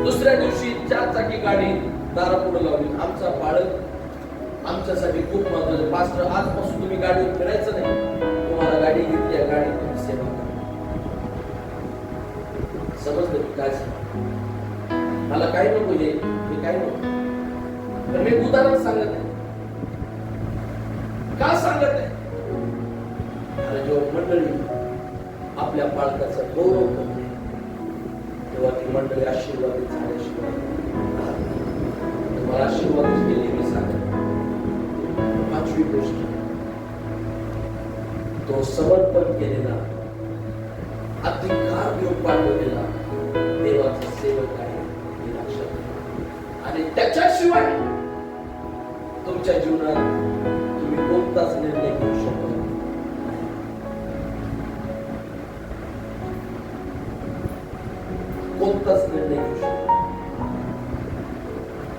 Speaker 1: दुसऱ्या दिवशी 4 चाकी गाडी दारापुढे लावली. आमचा बाळक आमच्यासाठी खूप महत्वाचं. पास्टर, आजपासून तुम्ही गाडीवर फिरायचं नाही, तुम्हाला गाडी घेतली आहे, गाडी तुम्ही सेवा करा. समजलं की काय? मला काही नको, हे काही नको. पण मी उदाहरण सांगत आहे. का सांगत आहे? अरे जेव्हा मंडळी आपल्या बाळकाचा गौरव करते, तेव्हा ती मंडळी आशीर्वादित झाल्याशिवाय तुम्हाला आशीर्वाद केली. मी सांगत 5वी गोष्ट, तो समर्पण केलेला अधिकार घेऊन पाठवलेला देवाचा सेवक आहे हे लक्षात ठेवा. आणि त्याच्याशिवाय तुमच्या जीवनात तुम्ही कोणताच निर्णय घेऊ शकत नाही. कोणताच निर्णय घेऊ शकत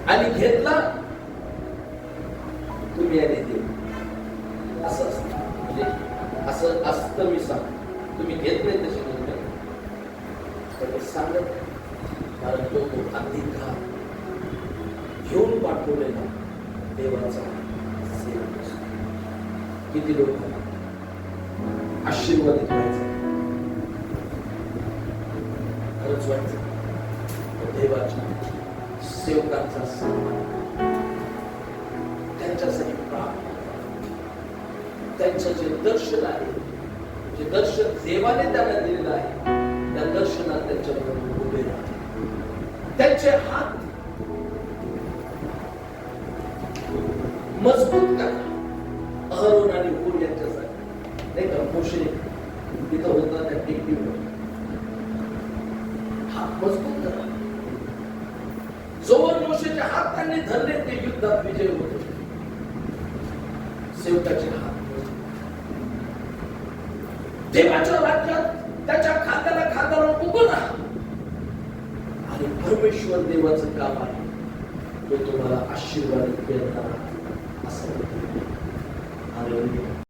Speaker 1: आणि घेतला तुम्ही आणि ते असं असतं. म्हणजे असं असतं. मी सांग तुम्ही घेत नाही तसे निर्णय पण मी सांगत नाही. कारण तो अधिकार घेऊन पाठवलेला देवाचा सेवक असतो. किती लोक आशीर्वादित व्हायचं खरंच व्हायचं देवाच्या सेवकांचा सन्मान त्यांच्यासाठी प्रार्थना त्यांचं जे दर्शन आहे जे दर्शन देवाने त्यांना दिलेलं आहे त्या दर्शनात त्यांच्याबरोबर उभे राहते. त्यांचे हात मजबूत करा. अहरोन आणि हूर यांच्यासाठी नाही का मोशे तिथं होता त्या टेकडीवर हात मजबूत करा. जोवर मोशेचे हात त्यांनी धरले ते युद्धात विजय होतो. सेवकाचे हात देवाच्या राज्यात त्याच्या खात्याला उभं राहा. आणि परमेश्वर देवाचं काम आहे तो तुम्हाला आशीर्वादित करणार असं.